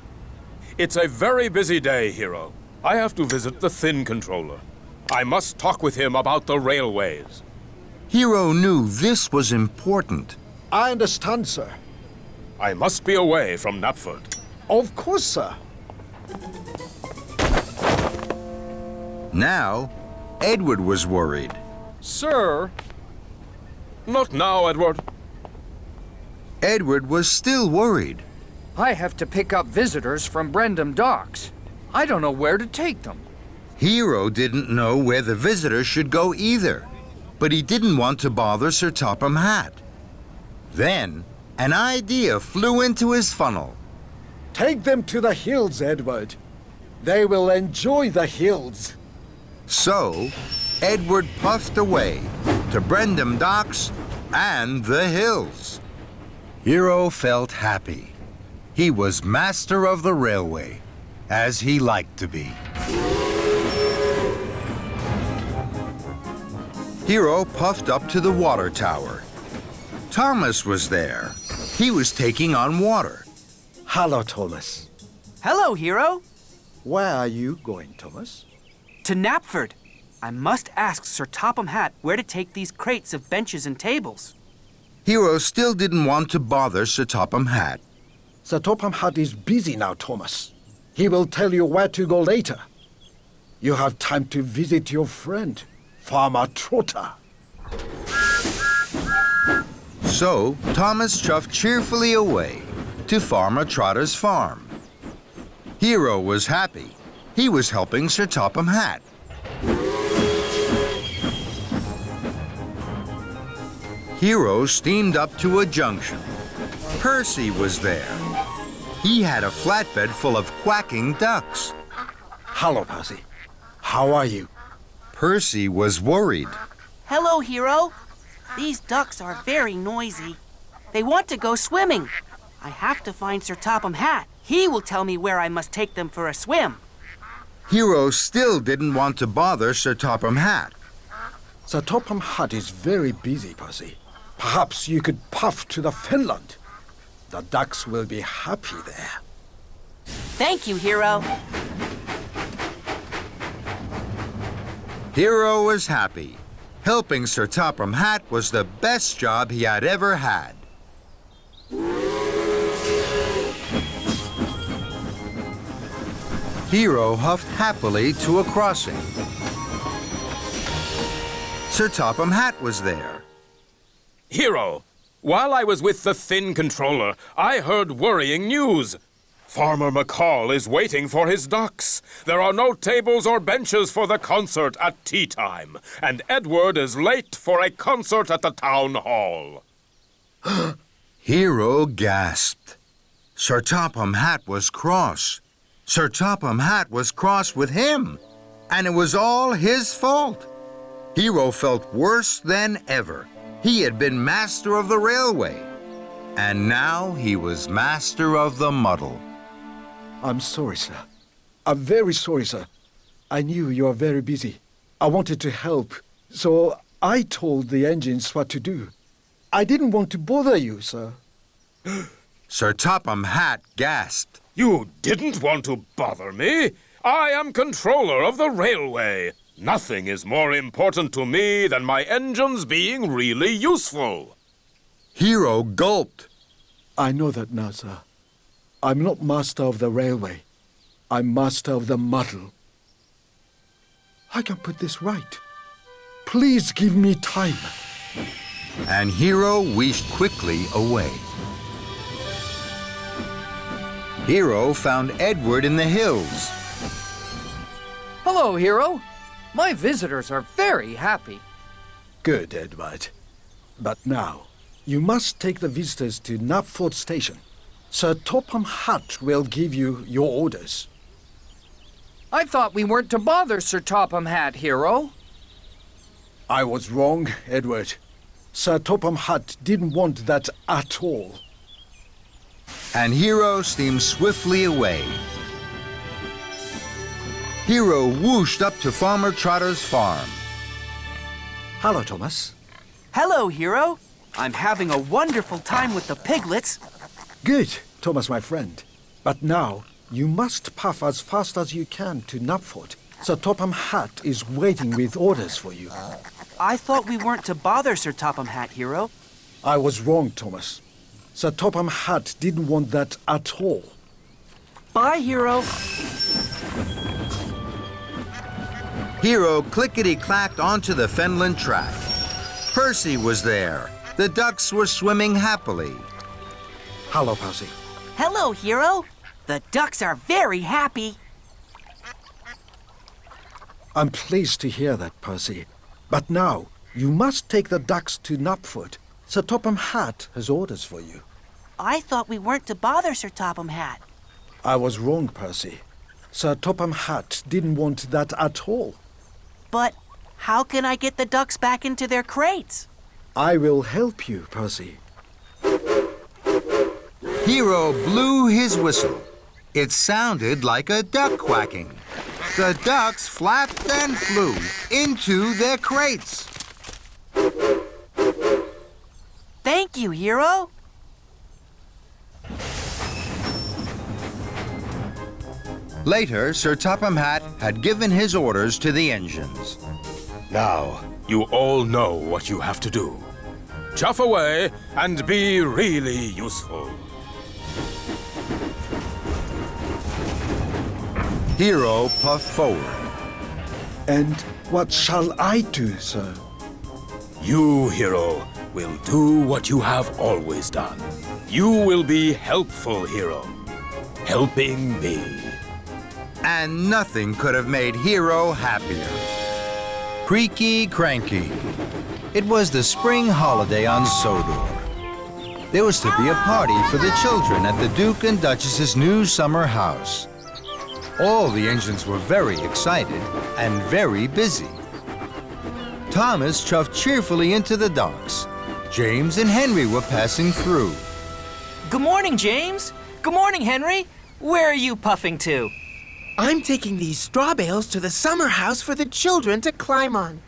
It's a very busy day, Hiro. I have to visit the Thin Controller. I must talk with him about the railways. Hiro knew this was important. I understand, sir. I must be away from Knapford. Of course, sir. Now, Edward was worried. Sir? Not now, Edward. Edward was still worried. I have to pick up visitors from Brendam Docks. I don't know where to take them. Hiro didn't know where the visitors should go either, but he didn't want to bother Sir Topham Hatt. Then, An idea flew into his funnel. Take them to the hills, Edward. They will enjoy the hills. So, Edward puffed away to Brendam Docks and the hills. Hiro felt happy. He was master of the railway, as he liked to be. Hiro puffed up to the water tower. Thomas was there. He was taking on water. Hello, Thomas. Hello, Hiro. Where are you going, Thomas? To Knapford. I must ask Sir Topham Hatt where to take these crates of benches and tables. Hiro still didn't want to bother Sir Topham Hatt. Sir Topham Hatt is busy now, Thomas. He will tell you where to go later. You have time to visit your friend, Farmer Trotter. So, Thomas chuffed cheerfully away to Farmer Trotter's farm. Hiro was happy. He was helping Sir Topham Hatt. Hiro steamed up to a junction. Percy was there. He had a flatbed full of quacking ducks. Hello, Percy. How are you? Percy was worried. Hello, Hiro. These ducks are very noisy. They want to go swimming. I have to find Sir Topham Hatt. He will tell me where I must take them for a swim. Hiro still didn't want to bother Sir Topham Hatt. Sir Topham Hatt is very busy, Percy. Perhaps you could puff to the Finland. The ducks will be happy there. Thank you, Hiro. Hiro was happy. Helping Sir Topham Hatt was the best job he had ever had. Hiro huffed happily to a crossing. Sir Topham Hatt was there. Hiro, while I was with the Thin Controller, I heard worrying news. Farmer McCall is waiting for his ducks. There are no tables or benches for the concert at tea time, and Edward is late for a concert at the town hall. Hiro gasped. Sir Topham Hatt was cross. Sir Topham Hatt was cross with him, and it was all his fault. Hiro felt worse than ever. He had been master of the railway, and now he was master of the muddle. I'm sorry, sir. I'm very sorry, sir. I knew you were very busy. I wanted to help, so I told the engines what to do. I didn't want to bother you, sir. Sir Topham Hatt gasped. You didn't want to bother me. I am controller of the railway. Nothing is more important to me than my engines being really useful. Hiro gulped. I know that now, sir. I'm not master of the railway. I'm master of the muddle. I can put this right. Please give me time. And Hiro wheezed quickly away. Hiro found Edward in the hills. Hello, Hiro. My visitors are very happy. Good, Edward. But now, you must take the visitors to Knapford Station. Sir Topham Hatt will give you your orders. I thought we weren't to bother Sir Topham Hatt, Hiro. I was wrong, Edward. Sir Topham Hatt didn't want that at all. And Hiro steamed swiftly away. Hiro whooshed up to Farmer Trotter's farm. Hello, Thomas. Hello, Hiro. I'm having a wonderful time with the piglets. Good, Thomas, my friend. But now, you must puff as fast as you can to Knapford. Sir Topham Hatt is waiting with orders for you. I thought we weren't to bother Sir Topham Hatt, Hiro. I was wrong, Thomas. Sir Topham Hatt didn't want that at all. Bye, Hiro. Hiro clickety-clacked onto the Fenland track. Percy was there. The ducks were swimming happily. Hello, Percy. Hello, Hiro. The ducks are very happy. I'm pleased to hear that, Percy. But now, you must take the ducks to Knapford. Sir Topham Hatt has orders for you. I thought we weren't to bother Sir Topham Hatt. I was wrong, Percy. Sir Topham Hatt didn't want that at all. But how can I get the ducks back into their crates? I will help you, Percy. Hiro blew his whistle. It sounded like a duck quacking. The ducks flapped and flew into their crates. Thank you, Hiro. Later, Sir Topham Hatt had given his orders to the engines. Now, you all know what you have to do. Chuff away and be really useful. Hiro puffed forward. And what shall I do, sir? You, Hiro, will do what you have always done. You will be helpful, Hiro. Helping me. And nothing could have made Hiro happier. Creaky Cranky. It was the spring holiday on Sodor. There was to be a party for the children at the Duke and Duchess's new summer house. All the engines were very excited and very busy. Thomas chuffed cheerfully into the docks. James and Henry were passing through. Good morning, James. Good morning, Henry. Where are you puffing to? I'm taking these straw bales to the summer house for the children to climb on.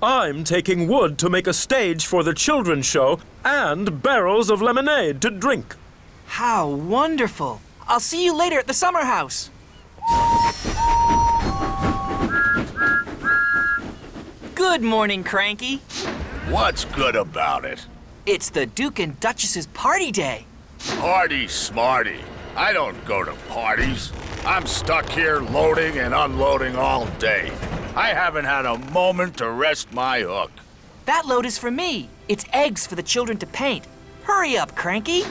I'm taking wood to make a stage for the children's show and barrels of lemonade to drink. How wonderful. I'll see you later at the summer house. Good morning, Cranky. What's good about it? It's the Duke and Duchess's party day. Party smarty. I don't go to parties. I'm stuck here loading and unloading all day. I haven't had a moment to rest my hook. That load is for me. It's eggs for the children to paint. Hurry up, Cranky.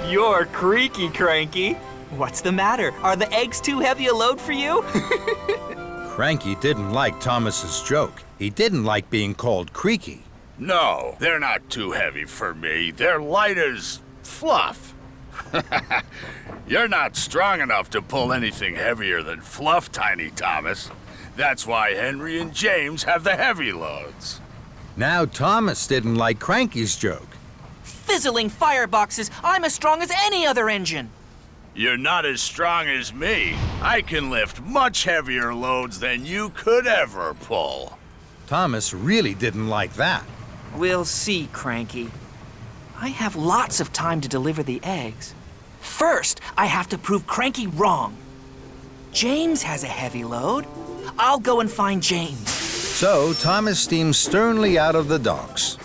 You're creaky, Cranky. What's the matter? Are the eggs too heavy a load for you? Cranky didn't like Thomas's joke. He didn't like being called creaky. No, they're not too heavy for me. They're light as fluff. You're not strong enough to pull anything heavier than fluff, Tiny Thomas. That's why Henry and James have the heavy loads. Now Thomas didn't like Cranky's joke. Fizzling fireboxes, I'm as strong as any other engine. You're not as strong as me. I can lift much heavier loads than you could ever pull. Thomas really didn't like that. We'll see, Cranky. I have lots of time to deliver the eggs. First, I have to prove Cranky wrong. James has a heavy load. I'll go and find James. So Thomas steamed sternly out of the docks.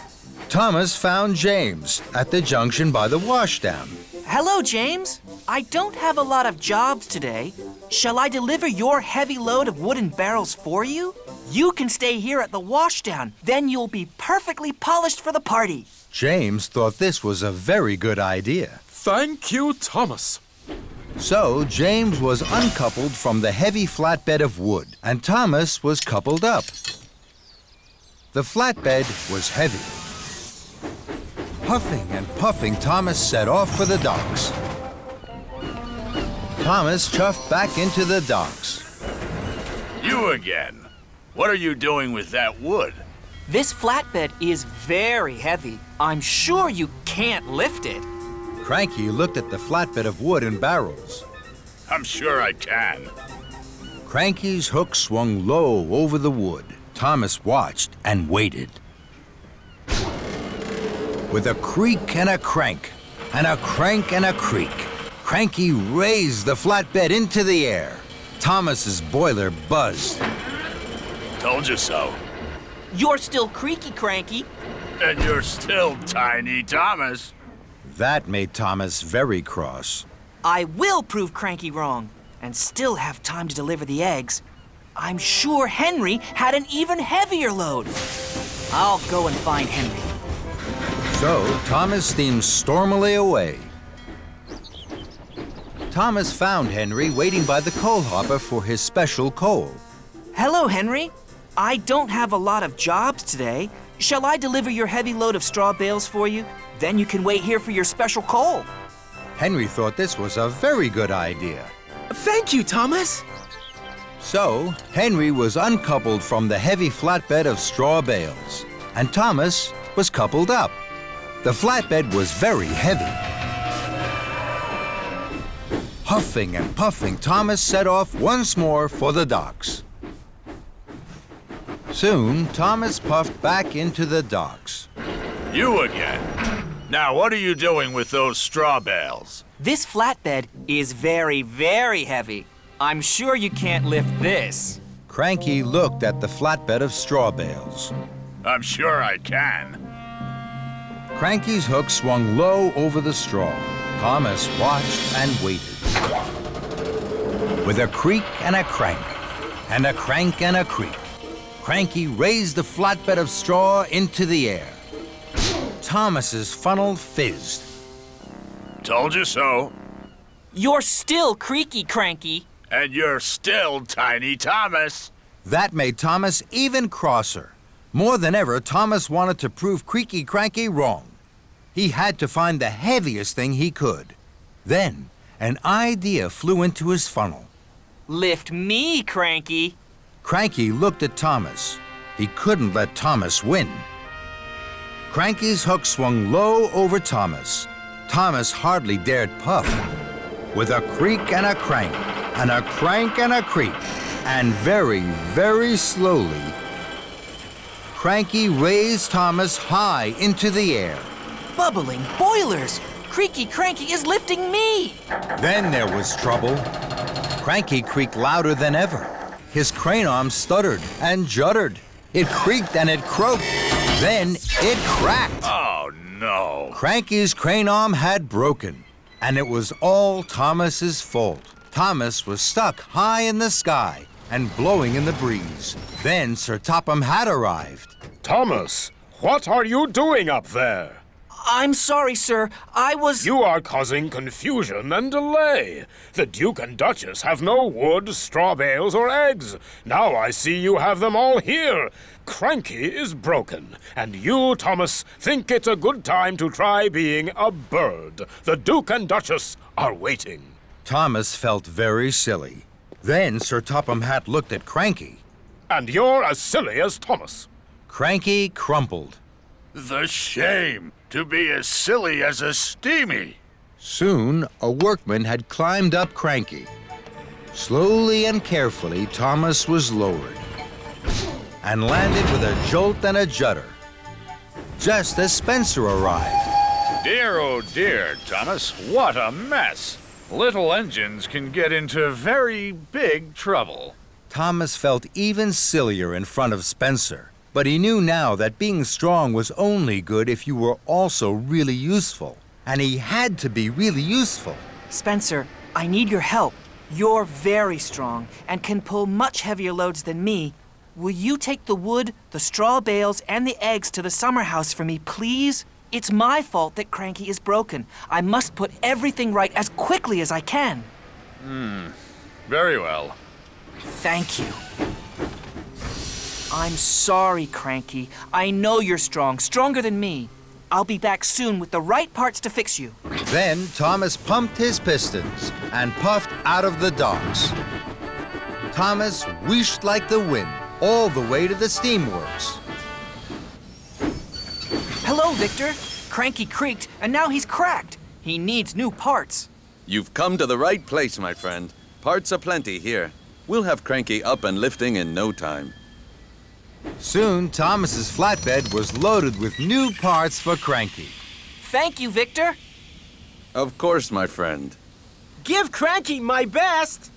Thomas found James at the junction by the washdown. Hello, James. I don't have a lot of jobs today. Shall I deliver your heavy load of wooden barrels for you? You can stay here at the washdown. Then you'll be perfectly polished for the party. James thought this was a very good idea. Thank you, Thomas. So James was uncoupled from the heavy flatbed of wood, and Thomas was coupled up. The flatbed was heavy. Puffing and puffing, Thomas set off for the docks. Thomas chuffed back into the docks. You again. What are you doing with that wood? This flatbed is very heavy. I'm sure you can't lift it. Cranky looked at the flatbed of wood and barrels. I'm sure I can. Cranky's hook swung low over the wood. Thomas watched and waited. With a creak and a crank, and a crank and a creak, Cranky raised the flatbed into the air. Thomas's boiler buzzed. Told you so. You're still creaky, Cranky. And you're still Tiny Thomas. That made Thomas very cross. I will prove Cranky wrong, and still have time to deliver the eggs. I'm sure Henry had an even heavier load. I'll go and find Henry. So Thomas steamed stormily away. Thomas found Henry waiting by the coal hopper for his special coal. Hello, Henry. I don't have a lot of jobs today. Shall I deliver your heavy load of straw bales for you? Then you can wait here for your special coal. Henry thought this was a very good idea. Thank you, Thomas. So, Henry was uncoupled from the heavy flatbed of straw bales, and Thomas was coupled up. The flatbed was very heavy. Huffing and puffing, Thomas set off once more for the docks. Soon, Thomas puffed back into the docks. You again. Now, what are you doing with those straw bales? This flatbed is very, very heavy. I'm sure you can't lift this. Cranky looked at the flatbed of straw bales. I'm sure I can. Cranky's hook swung low over the straw. Thomas watched and waited. With a creak and a crank, and a crank and a creak, Cranky raised the flatbed of straw into the air. Thomas's funnel fizzed. Told you so. You're still Creaky Cranky. And you're still Tiny Thomas. That made Thomas even crosser. More than ever, Thomas wanted to prove Creaky Cranky wrong. He had to find the heaviest thing he could. Then, an idea flew into his funnel. Lift me, Cranky. Cranky looked at Thomas. He couldn't let Thomas win. Cranky's hook swung low over Thomas. Thomas hardly dared puff. With a creak and a crank, and a crank and a creak, and very, very slowly, Cranky raised Thomas high into the air. Bubbling boilers! Creaky Cranky is lifting me! Then there was trouble. Cranky creaked louder than ever. His crane arm stuttered and juddered. It creaked and it croaked. Then it cracked. Oh, no. Cranky's crane arm had broken, and it was all Thomas's fault. Thomas was stuck high in the sky and blowing in the breeze. Then Sir Topham had arrived. Thomas, what are you doing up there? I'm sorry, sir. I was... You are causing confusion and delay. The Duke and Duchess have no wood, straw bales, or eggs. Now I see you have them all here. Cranky is broken, and you, Thomas, think it's a good time to try being a bird. The Duke and Duchess are waiting. Thomas felt very silly. Then Sir Topham Hatt looked at Cranky. And you're as silly as Thomas. Cranky crumpled. The shame to be as silly as a steamy. Soon, a workman had climbed up Cranky. Slowly and carefully, Thomas was lowered and landed with a jolt and a judder, just as Spencer arrived. Dear, oh dear, Thomas, what a mess. Little engines can get into very big trouble. Thomas felt even sillier in front of Spencer. But he knew now that being strong was only good if you were also really useful. And he had to be really useful. Spencer, I need your help. You're very strong and can pull much heavier loads than me. Will you take the wood, the straw bales, and the eggs to the summer house for me, please? It's my fault that Cranky is broken. I must put everything right as quickly as I can. Very well. Thank you. I'm sorry, Cranky. I know you're strong, stronger than me. I'll be back soon with the right parts to fix you. Then Thomas pumped his pistons and puffed out of the docks. Thomas wheeshed like the wind all the way to the steamworks. Hello, Victor. Cranky creaked, and now he's cracked. He needs new parts. You've come to the right place, my friend. Parts aplenty here. We'll have Cranky up and lifting in no time. Soon, Thomas's flatbed was loaded with new parts for Cranky. Thank you, Victor. Of course, my friend. Give Cranky my best.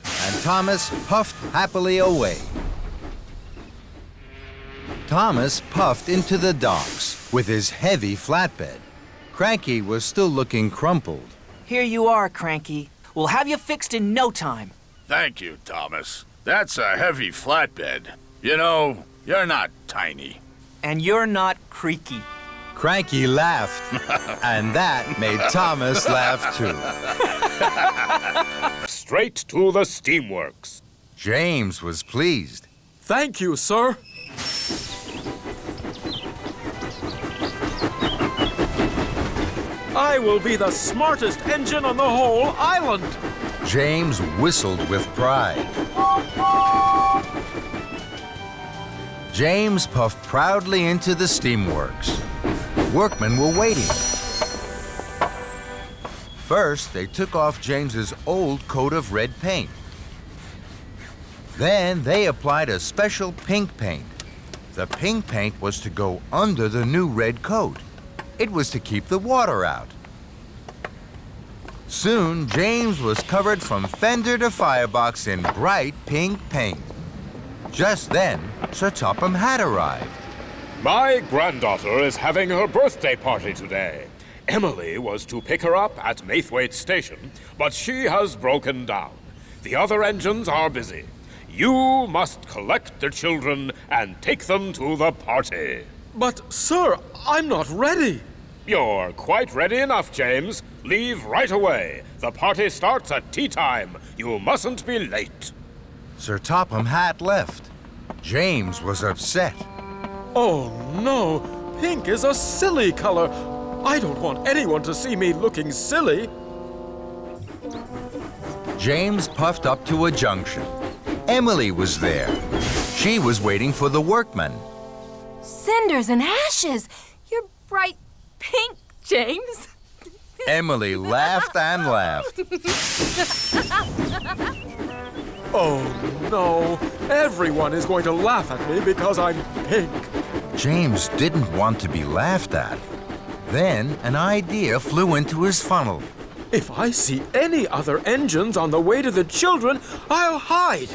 And Thomas puffed happily away. Thomas puffed into the docks with his heavy flatbed. Cranky was still looking crumpled. Here you are, Cranky. We'll have you fixed in no time. Thank you, Thomas. That's a heavy flatbed. You know, you're not tiny. And you're not creaky. Cranky laughed, and that made Thomas laugh too. Straight to the steamworks. James was pleased. Thank you, sir. I will be the smartest engine on the whole island. James whistled with pride. James puffed proudly into the steamworks. Workmen were waiting. First, they took off James's old coat of red paint. Then they applied a special pink paint. The pink paint was to go under the new red coat. It was to keep the water out. Soon, James was covered from fender to firebox in bright pink paint. Just then, Sir Topham had arrived. My granddaughter is having her birthday party today. Emily was to pick her up at Maithwaite Station, but she has broken down. The other engines are busy. You must collect the children and take them to the party. But, sir, I'm not ready. You're quite ready enough, James. Leave right away. The party starts at tea time. You mustn't be late. Sir Topham Hatt left. James was upset. Oh, no. Pink is a silly color. I don't want anyone to see me looking silly. James puffed up to a junction. Emily was there. She was waiting for the workmen. Cinders and ashes! You're bright pink, James. Emily laughed and laughed. Oh, no. Everyone is going to laugh at me because I'm pink. James didn't want to be laughed at. Then an idea flew into his funnel. If I see any other engines on the way to the children, I'll hide.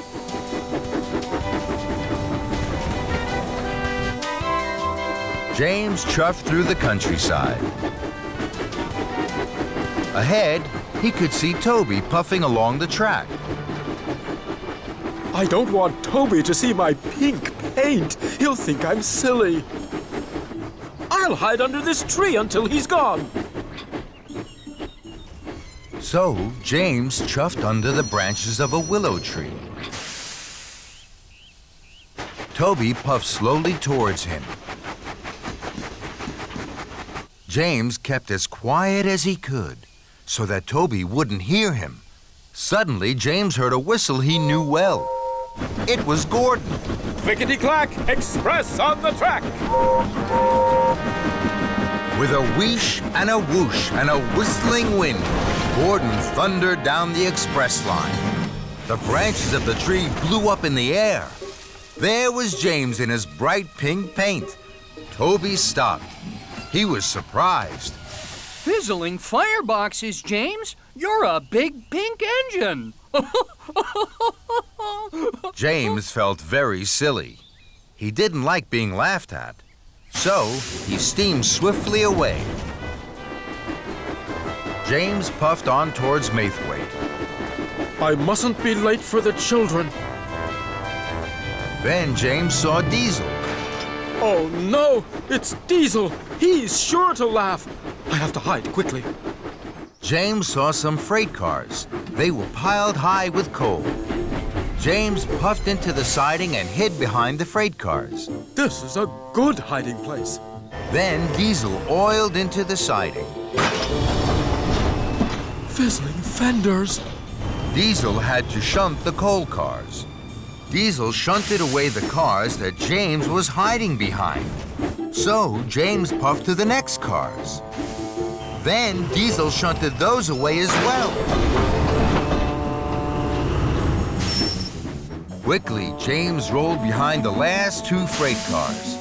James chuffed through the countryside. Ahead, he could see Toby puffing along the track. I don't want Toby to see my pink paint. He'll think I'm silly. I'll hide under this tree until he's gone. So, James chuffed under the branches of a willow tree. Toby puffed slowly towards him. James kept as quiet as he could, so that Toby wouldn't hear him. Suddenly, James heard a whistle he knew well. It was Gordon. Clickety-clack, express on the track! With a wheesh and a whoosh and a whistling wind, Gordon thundered down the express line. The branches of the tree blew up in the air. There was James in his bright pink paint. Toby stopped. He was surprised. Fizzling fireboxes, James. You're a big pink engine. James felt very silly. He didn't like being laughed at. So, he steamed swiftly away. James puffed on towards Maithwaite. I mustn't be late for the children. Then James saw Diesel. Oh, no! It's Diesel! He's sure to laugh! I have to hide quickly. James saw some freight cars. They were piled high with coal. James puffed into the siding and hid behind the freight cars. This is a good hiding place. Then Diesel oiled into the siding. Fizzling fenders. Diesel had to shunt the coal cars. Diesel shunted away the cars that James was hiding behind. So James puffed to the next cars. Then Diesel shunted those away as well. Quickly, James rolled behind the last two freight cars.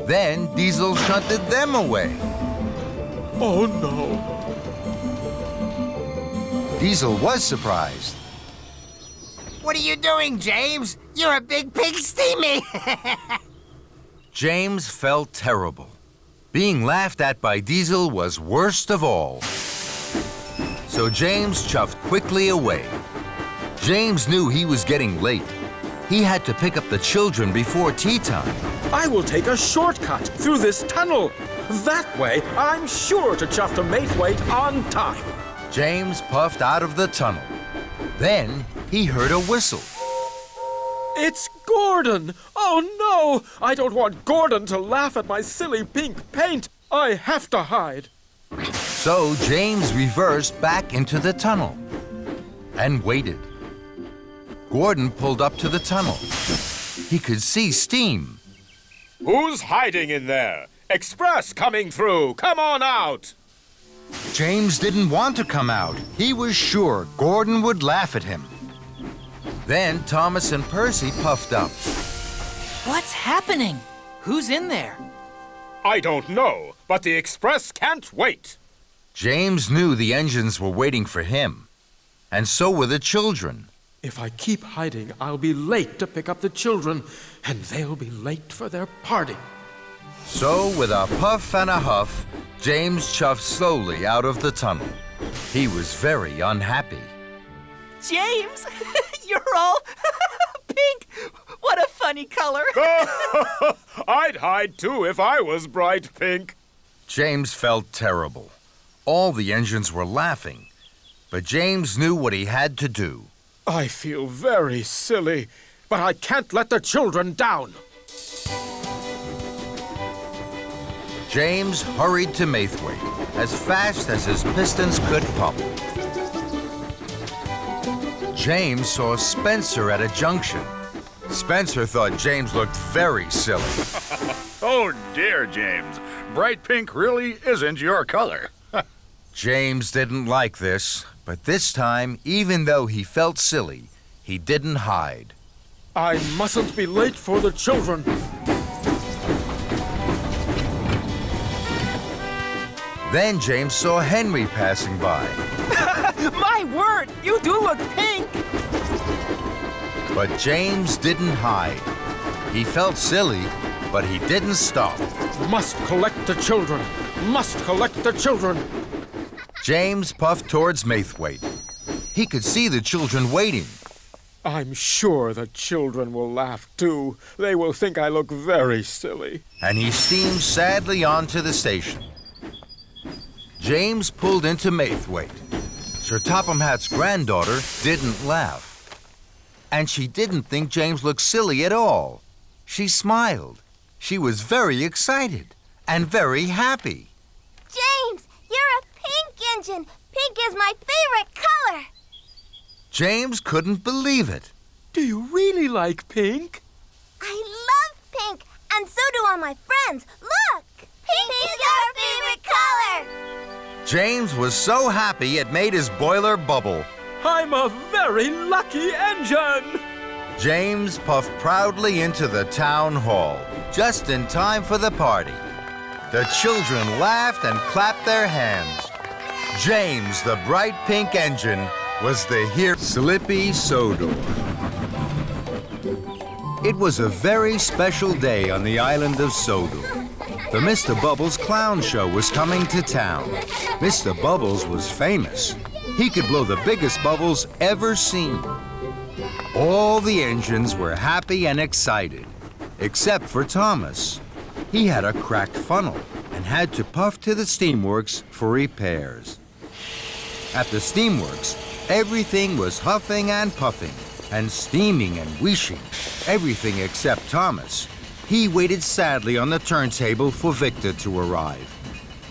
Then Diesel shunted them away. Oh, no. Diesel was surprised. What are you doing, James? You're a big pig steamy. James felt terrible. Being laughed at by Diesel was worst of all. So James chuffed quickly away. James knew he was getting late. He had to pick up the children before tea time. I will take a shortcut through this tunnel. That way, I'm sure to chuff to Maithwaite on time. James puffed out of the tunnel. Then he heard a whistle. It's Gordon! Oh, no! I don't want Gordon to laugh at my silly pink paint. I have to hide. So James reversed back into the tunnel and waited. Gordon pulled up to the tunnel. He could see steam. Who's hiding in there? Express coming through. Come on out. James didn't want to come out. He was sure Gordon would laugh at him. Then Thomas and Percy puffed up. What's happening? Who's in there? I don't know, but the express can't wait. James knew the engines were waiting for him, and so were the children. If I keep hiding, I'll be late to pick up the children, and they'll be late for their party. So, with a puff and a huff, James chuffed slowly out of the tunnel. He was very unhappy. James, you're all pink. What a funny color. I'd hide too if I was bright pink. James felt terrible. All the engines were laughing, but James knew what he had to do. I feel very silly, but I can't let the children down. James hurried to Maithwaite as fast as his pistons could pump. James saw Spencer at a junction. Spencer thought James looked very silly. Oh dear, James. Bright pink really isn't your color. James didn't like this, but this time, even though he felt silly, he didn't hide. I mustn't be late for the children. Then James saw Henry passing by. My word, you do look pink! But James didn't hide. He felt silly, but he didn't stop. Must collect the children. Must collect the children. James puffed towards Maithwaite. He could see the children waiting. I'm sure the children will laugh too. They will think I look very silly. And he steamed sadly on to the station. James pulled into Maithwaite. Sir Topham Hatt's granddaughter didn't laugh. And she didn't think James looked silly at all. She smiled. She was very excited and very happy. James, you're a pink engine. Pink is my favorite color. James couldn't believe it. Do you really like pink? I love pink, and so do all my friends. Look! Pink is our favorite color! James was so happy it made his boiler bubble. I'm a very lucky engine! James puffed proudly into the town hall, just in time for the party. The children laughed and clapped their hands. James, the bright pink engine, was the hero. Slippy Sodor. It was a very special day on the island of Sodor. The Mr. Bubbles clown show was coming to town. Mr. Bubbles was famous. He could blow the biggest bubbles ever seen. All the engines were happy and excited, except for Thomas. He had a cracked funnel and had to puff to the steamworks for repairs. At the steamworks, everything was huffing and puffing and steaming and wheeshing, everything except Thomas. He waited sadly on the turntable for Victor to arrive.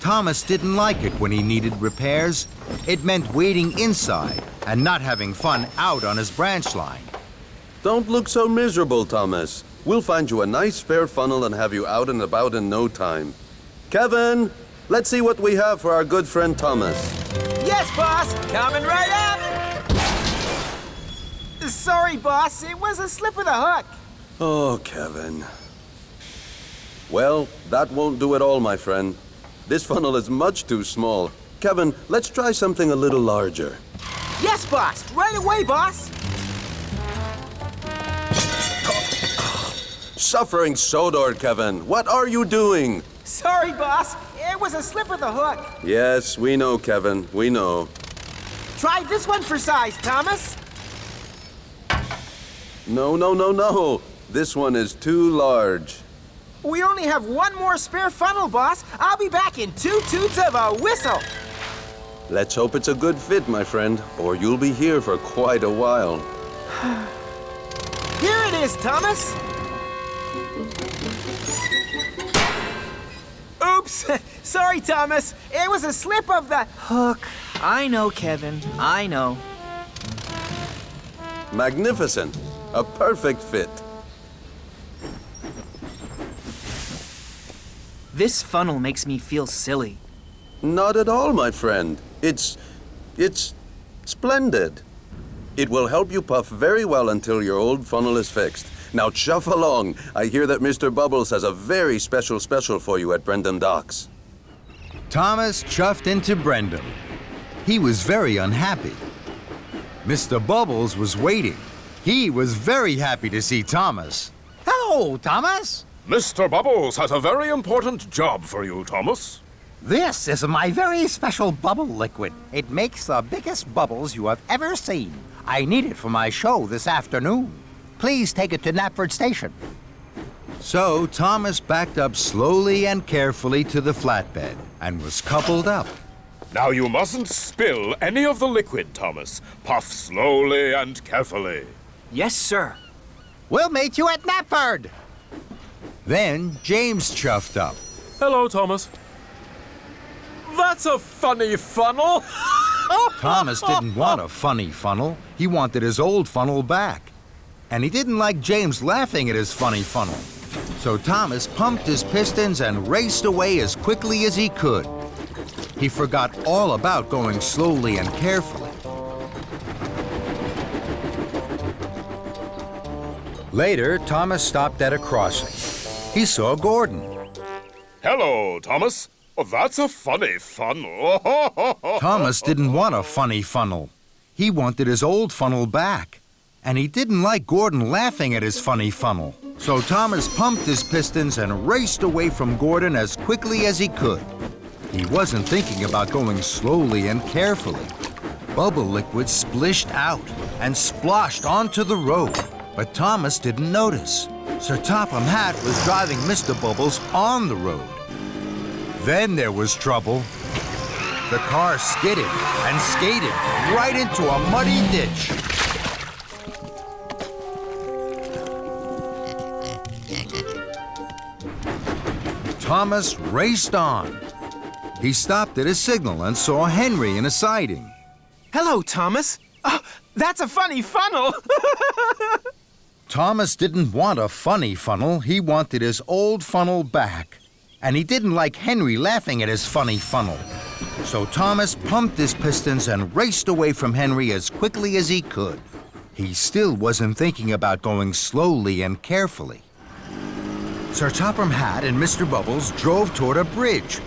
Thomas didn't like it when he needed repairs. It meant waiting inside and not having fun out on his branch line. Don't look so miserable, Thomas. We'll find you a nice spare funnel and have you out and about in no time. Kevin, let's see what we have for our good friend Thomas. Yes, boss! Coming right up! Sorry, boss. It was a slip of the hook. Oh, Kevin. Well, that won't do at all, my friend. This funnel is much too small. Kevin, let's try something a little larger. Yes, boss. Right away, boss. Suffering Sodor, Kevin. What are you doing? Sorry, boss. It was a slip of the hook. Yes, we know, Kevin. We know. Try this one for size, Thomas. No, no, no, no. This one is too large. We only have one more spare funnel, boss. I'll be back in 2 toots of a whistle. Let's hope it's a good fit, my friend, or you'll be here for quite a while. Here it is, Thomas. Oops! Sorry, Thomas. It was a slip of the Hook. I know, Kevin. I know. Magnificent. A perfect fit. This funnel makes me feel silly. Not at all, my friend. It's splendid. It will help you puff very well until your old funnel is fixed. Now chuff along. I hear that Mr. Bubbles has a very special for you at Brendam Docks. Thomas chuffed into Brendam. He was very unhappy. Mr. Bubbles was waiting. He was very happy to see Thomas. Hello, Thomas. Mr. Bubbles has a very important job for you, Thomas. This is my very special bubble liquid. It makes the biggest bubbles you have ever seen. I need it for my show this afternoon. Please take it to Knapford Station. So Thomas backed up slowly and carefully to the flatbed and was coupled up. Now you mustn't spill any of the liquid, Thomas. Puff slowly and carefully. Yes, sir. We'll meet you at Knapford. Then James chuffed up. Hello, Thomas. That's a funny funnel. Thomas didn't want a funny funnel. He wanted his old funnel back. And he didn't like James laughing at his funny funnel. So Thomas pumped his pistons and raced away as quickly as he could. He forgot all about going slowly and carefully. Later, Thomas stopped at a crossing. He saw Gordon. Hello, Thomas. Oh, that's a funny funnel. Thomas didn't want a funny funnel. He wanted his old funnel back. And he didn't like Gordon laughing at his funny funnel. So Thomas pumped his pistons and raced away from Gordon as quickly as he could. He wasn't thinking about going slowly and carefully. Bubble liquid splished out and sploshed onto the road. But Thomas didn't notice. Sir Topham Hatt was driving Mr. Bubbles on the road. Then there was trouble. The car skidded and skated right into a muddy ditch. Thomas raced on. He stopped at a signal and saw Henry in a siding. Hello, Thomas. Oh, that's a funny funnel. Thomas didn't want a funny funnel. He wanted his old funnel back. And he didn't like Henry laughing at his funny funnel. So Thomas pumped his pistons and raced away from Henry as quickly as he could. He still wasn't thinking about going slowly and carefully. Sir Topham Hatt and Mr. Bubbles drove toward a bridge.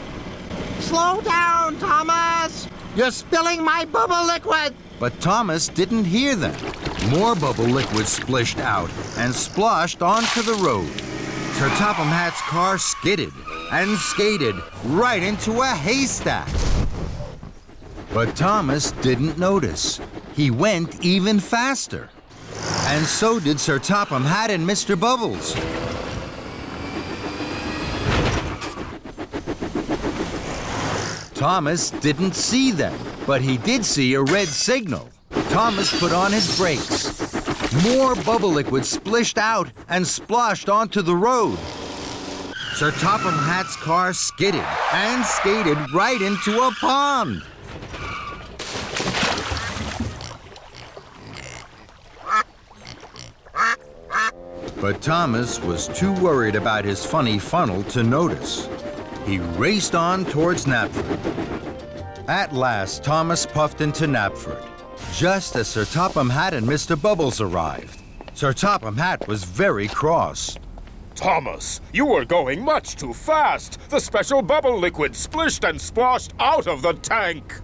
Slow down, Thomas! You're spilling my bubble liquid! But Thomas didn't hear them. More bubble liquid splished out and splashed onto the road. Sir Topham Hatt's car skidded and skated right into a haystack. But Thomas didn't notice. He went even faster. And so did Sir Topham Hatt and Mr. Bubbles. Thomas didn't see them, but he did see a red signal. Thomas put on his brakes. More bubble liquid splished out and splashed onto the road. Sir Topham Hatt's car skidded and skated right into a pond. But Thomas was too worried about his funny funnel to notice. He raced on towards Knapford. At last, Thomas puffed into Knapford, just as Sir Topham Hatt and Mr. Bubbles arrived. Sir Topham Hatt was very cross. Thomas, you were going much too fast. The special bubble liquid splished and splashed out of the tank.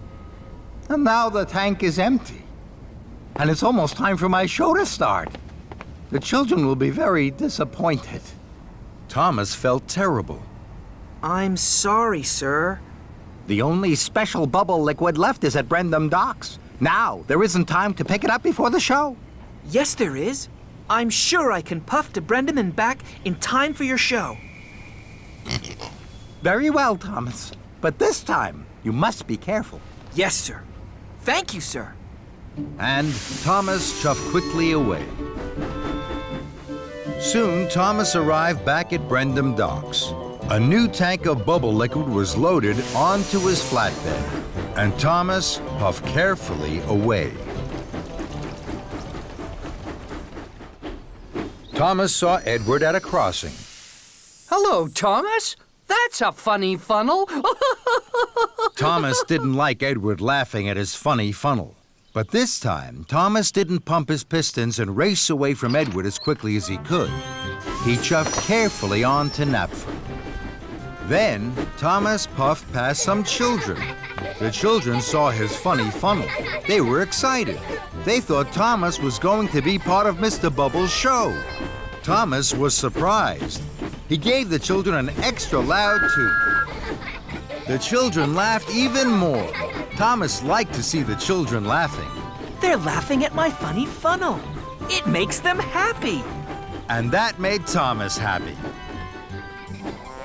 And now the tank is empty. And it's almost time for my show to start. The children will be very disappointed. Thomas felt terrible. I'm sorry, sir. The only special bubble liquid left is at Brendam Docks. Now, there isn't time to pick it up before the show. Yes, there is. I'm sure I can puff to Brendam and back in time for your show. Very well, Thomas. But this time, you must be careful. Yes, sir. Thank you, sir. And Thomas chuffed quickly away. Soon, Thomas arrived back at Brendam Docks. A new tank of bubble liquid was loaded onto his flatbed, and Thomas puffed carefully away. Thomas saw Edward at a crossing. Hello, Thomas. That's a funny funnel. Thomas didn't like Edward laughing at his funny funnel. But this time, Thomas didn't pump his pistons and race away from Edward as quickly as he could. He chuffed carefully on to Knapford. Then, Thomas puffed past some children. The children saw his funny funnel. They were excited. They thought Thomas was going to be part of Mr. Bubble's show. Thomas was surprised. He gave the children an extra loud toot. The children laughed even more. Thomas liked to see the children laughing. They're laughing at my funny funnel. It makes them happy. And that made Thomas happy.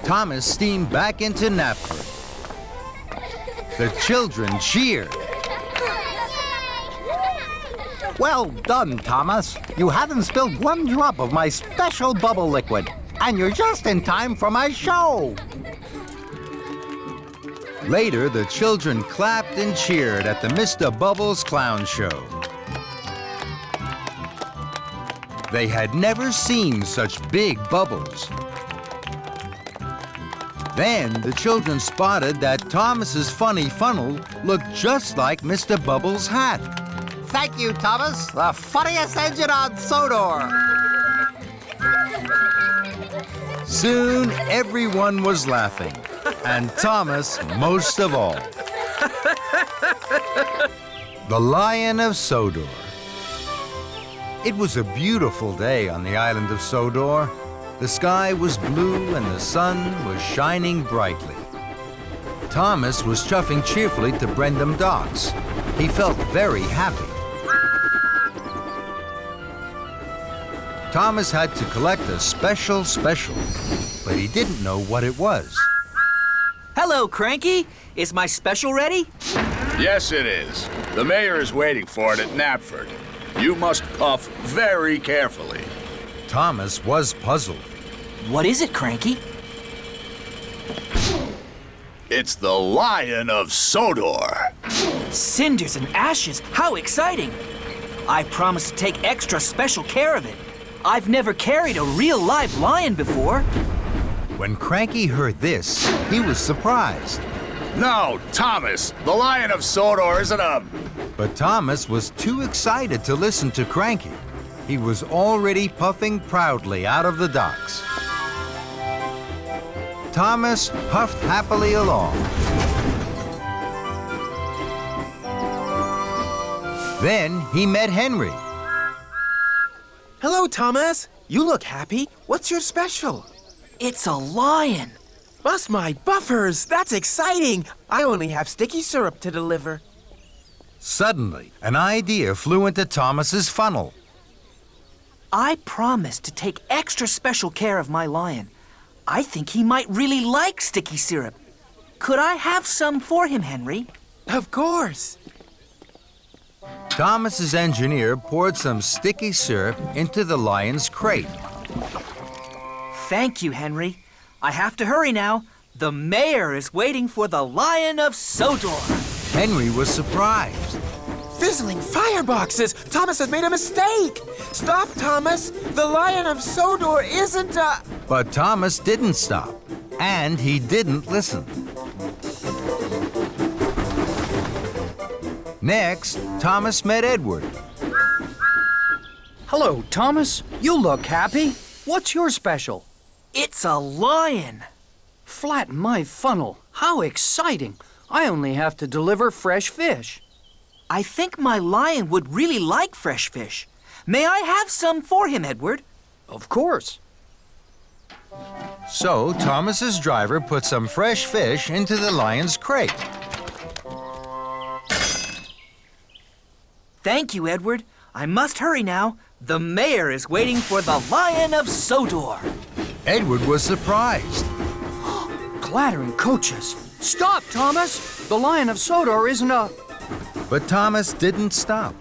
Thomas steamed back into Knapford. The children cheered. Well done, Thomas. You haven't spilled one drop of my special bubble liquid. And you're just in time for my show. Later, the children clapped and cheered at the Mr. Bubbles Clown Show. They had never seen such big bubbles. Then the children spotted that Thomas's funny funnel looked just like Mr. Bubbles' hat. Thank you, Thomas. The funniest engine on Sodor. Soon, everyone was laughing, and Thomas most of all. The Lion of Sodor. It was a beautiful day on the island of Sodor. The sky was blue and the sun was shining brightly. Thomas was chuffing cheerfully to Brendam Docks. He felt very happy. Thomas had to collect a special, but he didn't know what it was. Hello, Cranky. Is my special ready? Yes, it is. The mayor is waiting for it at Knapford. You must puff very carefully. Thomas was puzzled. What is it, Cranky? It's the Lion of Sodor. Cinders and ashes. How exciting. I promised to take extra special care of it. I've never carried a real live lion before. When Cranky heard this, he was surprised. No, Thomas, the Lion of Sodor isn't a... But Thomas was too excited to listen to Cranky. He was already puffing proudly out of the docks. Thomas puffed happily along. Then he met Henry. Hello, Thomas. You look happy. What's your special? It's a lion. Bust my buffers. That's exciting. I only have sticky syrup to deliver. Suddenly, an idea flew into Thomas's funnel. I promised to take extra special care of my lion. I think he might really like sticky syrup. Could I have some for him, Henry? Of course. Thomas's engineer poured some sticky syrup into the lion's crate. Thank you, Henry. I have to hurry now. The mayor is waiting for the Lion of Sodor. Henry was surprised. Fizzling fireboxes! Thomas has made a mistake! Stop, Thomas! The Lion of Sodor isn't a... But Thomas didn't stop, and he didn't listen. Next, Thomas met Edward. Hello, Thomas. You look happy. What's your special? It's a lion. Flatten my funnel. How exciting. I only have to deliver fresh fish. I think my lion would really like fresh fish. May I have some for him, Edward? Of course. So, Thomas's driver put some fresh fish into the lion's crate. Thank you, Edward. I must hurry now. The mayor is waiting for the Lion of Sodor. Edward was surprised. Clattering coaches. Stop, Thomas! The Lion of Sodor isn't a... But Thomas didn't stop,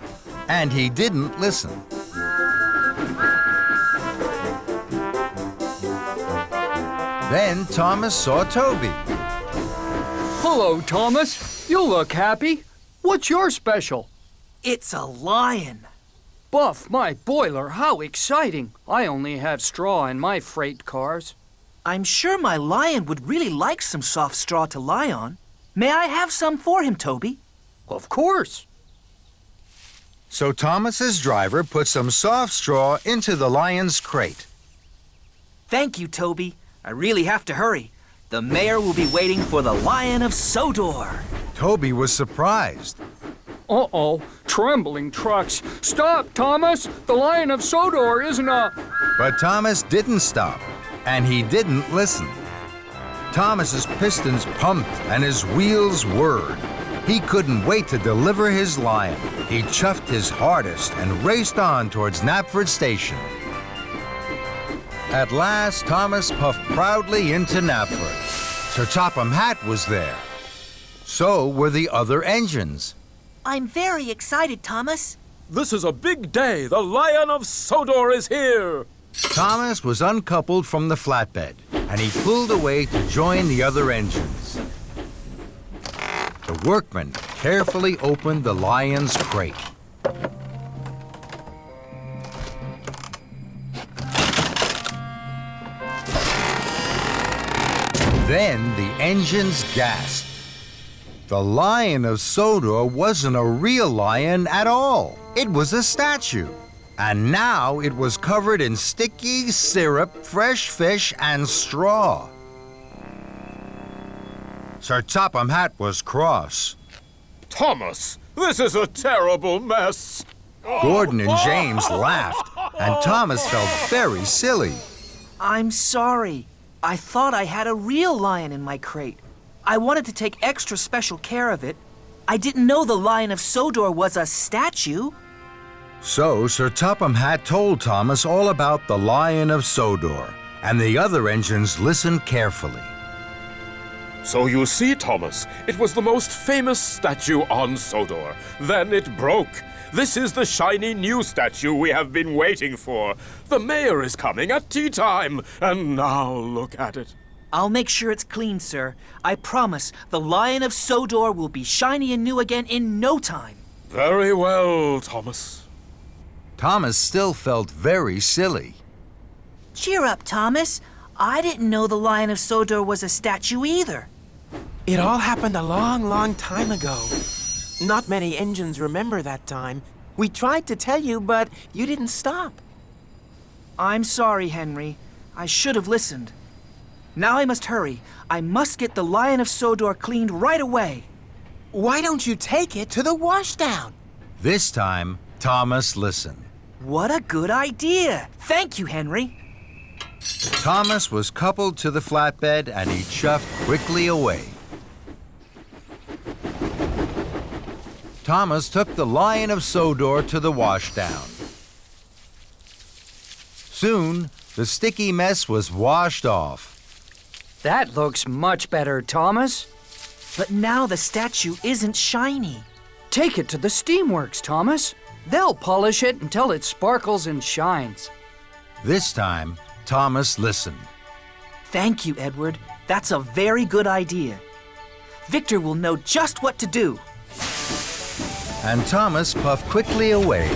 and he didn't listen. Then Thomas saw Toby. Hello, Thomas. You look happy. What's your special? It's a lion. Buff, my boiler, how exciting. I only have straw in my freight cars. I'm sure my lion would really like some soft straw to lie on. May I have some for him, Toby? Of course. So Thomas's driver put some soft straw into the lion's crate. Thank you, Toby. I really have to hurry. The mayor will be waiting for the Lion of Sodor. Toby was surprised. Uh-oh, trembling trucks. Stop, Thomas! The Lion of Sodor isn't a... But Thomas didn't stop, and he didn't listen. Thomas's pistons pumped and his wheels whirred. He couldn't wait to deliver his lion. He chuffed his hardest and raced on towards Knapford Station. At last, Thomas puffed proudly into Knapford. Sir Topham Hatt was there. So were the other engines. I'm very excited, Thomas. This is a big day. The Lion of Sodor is here. Thomas was uncoupled from the flatbed, and he pulled away to join the other engines. The workman carefully opened the lion's crate. Then the engines gasped. The Lion of Sodor wasn't a real lion at all. It was a statue. And now it was covered in sticky syrup, fresh fish, and straw. Sir Topham Hatt was cross. Thomas, this is a terrible mess. Gordon and James laughed, and Thomas felt very silly. I'm sorry. I thought I had a real lion in my crate. I wanted to take extra special care of it. I didn't know the Lion of Sodor was a statue. So Sir Topham Hatt told Thomas all about the Lion of Sodor, and the other engines listened carefully. So you see, Thomas, it was the most famous statue on Sodor. Then it broke. This is the shiny new statue we have been waiting for. The mayor is coming at tea time, and now look at it. I'll make sure it's clean, sir. I promise the Lion of Sodor will be shiny and new again in no time. Very well, Thomas. Thomas still felt very silly. Cheer up, Thomas. I didn't know the Lion of Sodor was a statue either. It all happened a long, long time ago. Not many engines remember that time. We tried to tell you, but you didn't stop. I'm sorry, Henry. I should have listened. Now I must hurry. I must get the Lion of Sodor cleaned right away. Why don't you take it to the washdown? This time, Thomas listened. What a good idea! Thank you, Henry. Thomas was coupled to the flatbed and he chuffed quickly away. Thomas took the Lion of Sodor to the washdown. Soon, the sticky mess was washed off. That looks much better, Thomas. But now the statue isn't shiny. Take it to the steamworks, Thomas. They'll polish it until it sparkles and shines. This time, Thomas listened. Thank you, Edward. That's a very good idea. Victor will know just what to do. And Thomas puffed quickly away.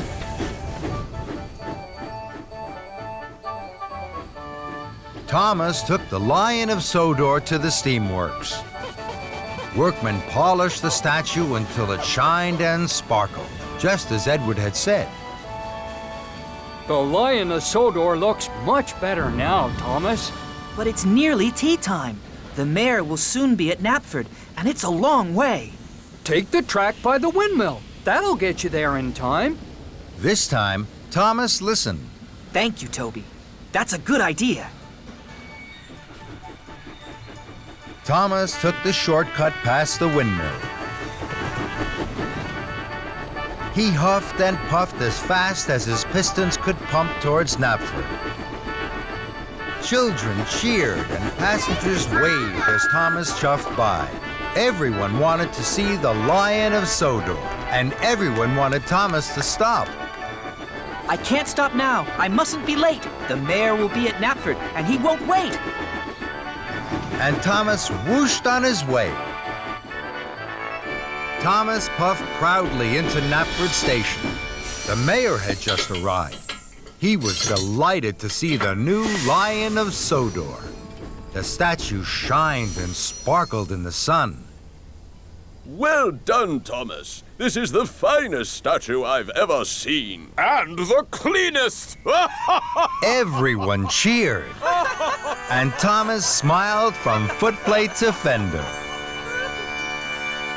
Thomas took the Lion of Sodor to the steamworks. Workmen polished the statue until it shined and sparkled, just as Edward had said. The Lion of Sodor looks much better now, Thomas. But it's nearly tea time. The mayor will soon be at Knapford, and it's a long way. Take the track by the windmill. That'll get you there in time. This time, Thomas listened. Thank you, Toby. That's a good idea. Thomas took the shortcut past the windmill. He huffed and puffed as fast as his pistons could pump towards Knapford. Children cheered and passengers waved as Thomas chuffed by. Everyone wanted to see the Lion of Sodor, and everyone wanted Thomas to stop. I can't stop now. I mustn't be late. The mayor will be at Knapford, and he won't wait. and Thomas whooshed on his way. Thomas puffed proudly into Knapford Station. The mayor had just arrived. He was delighted to see the new Lion of Sodor. The statue shined and sparkled in the sun. Well done, Thomas. This is the finest statue I've ever seen. And the cleanest! Everyone cheered. And Thomas smiled from footplate to fender.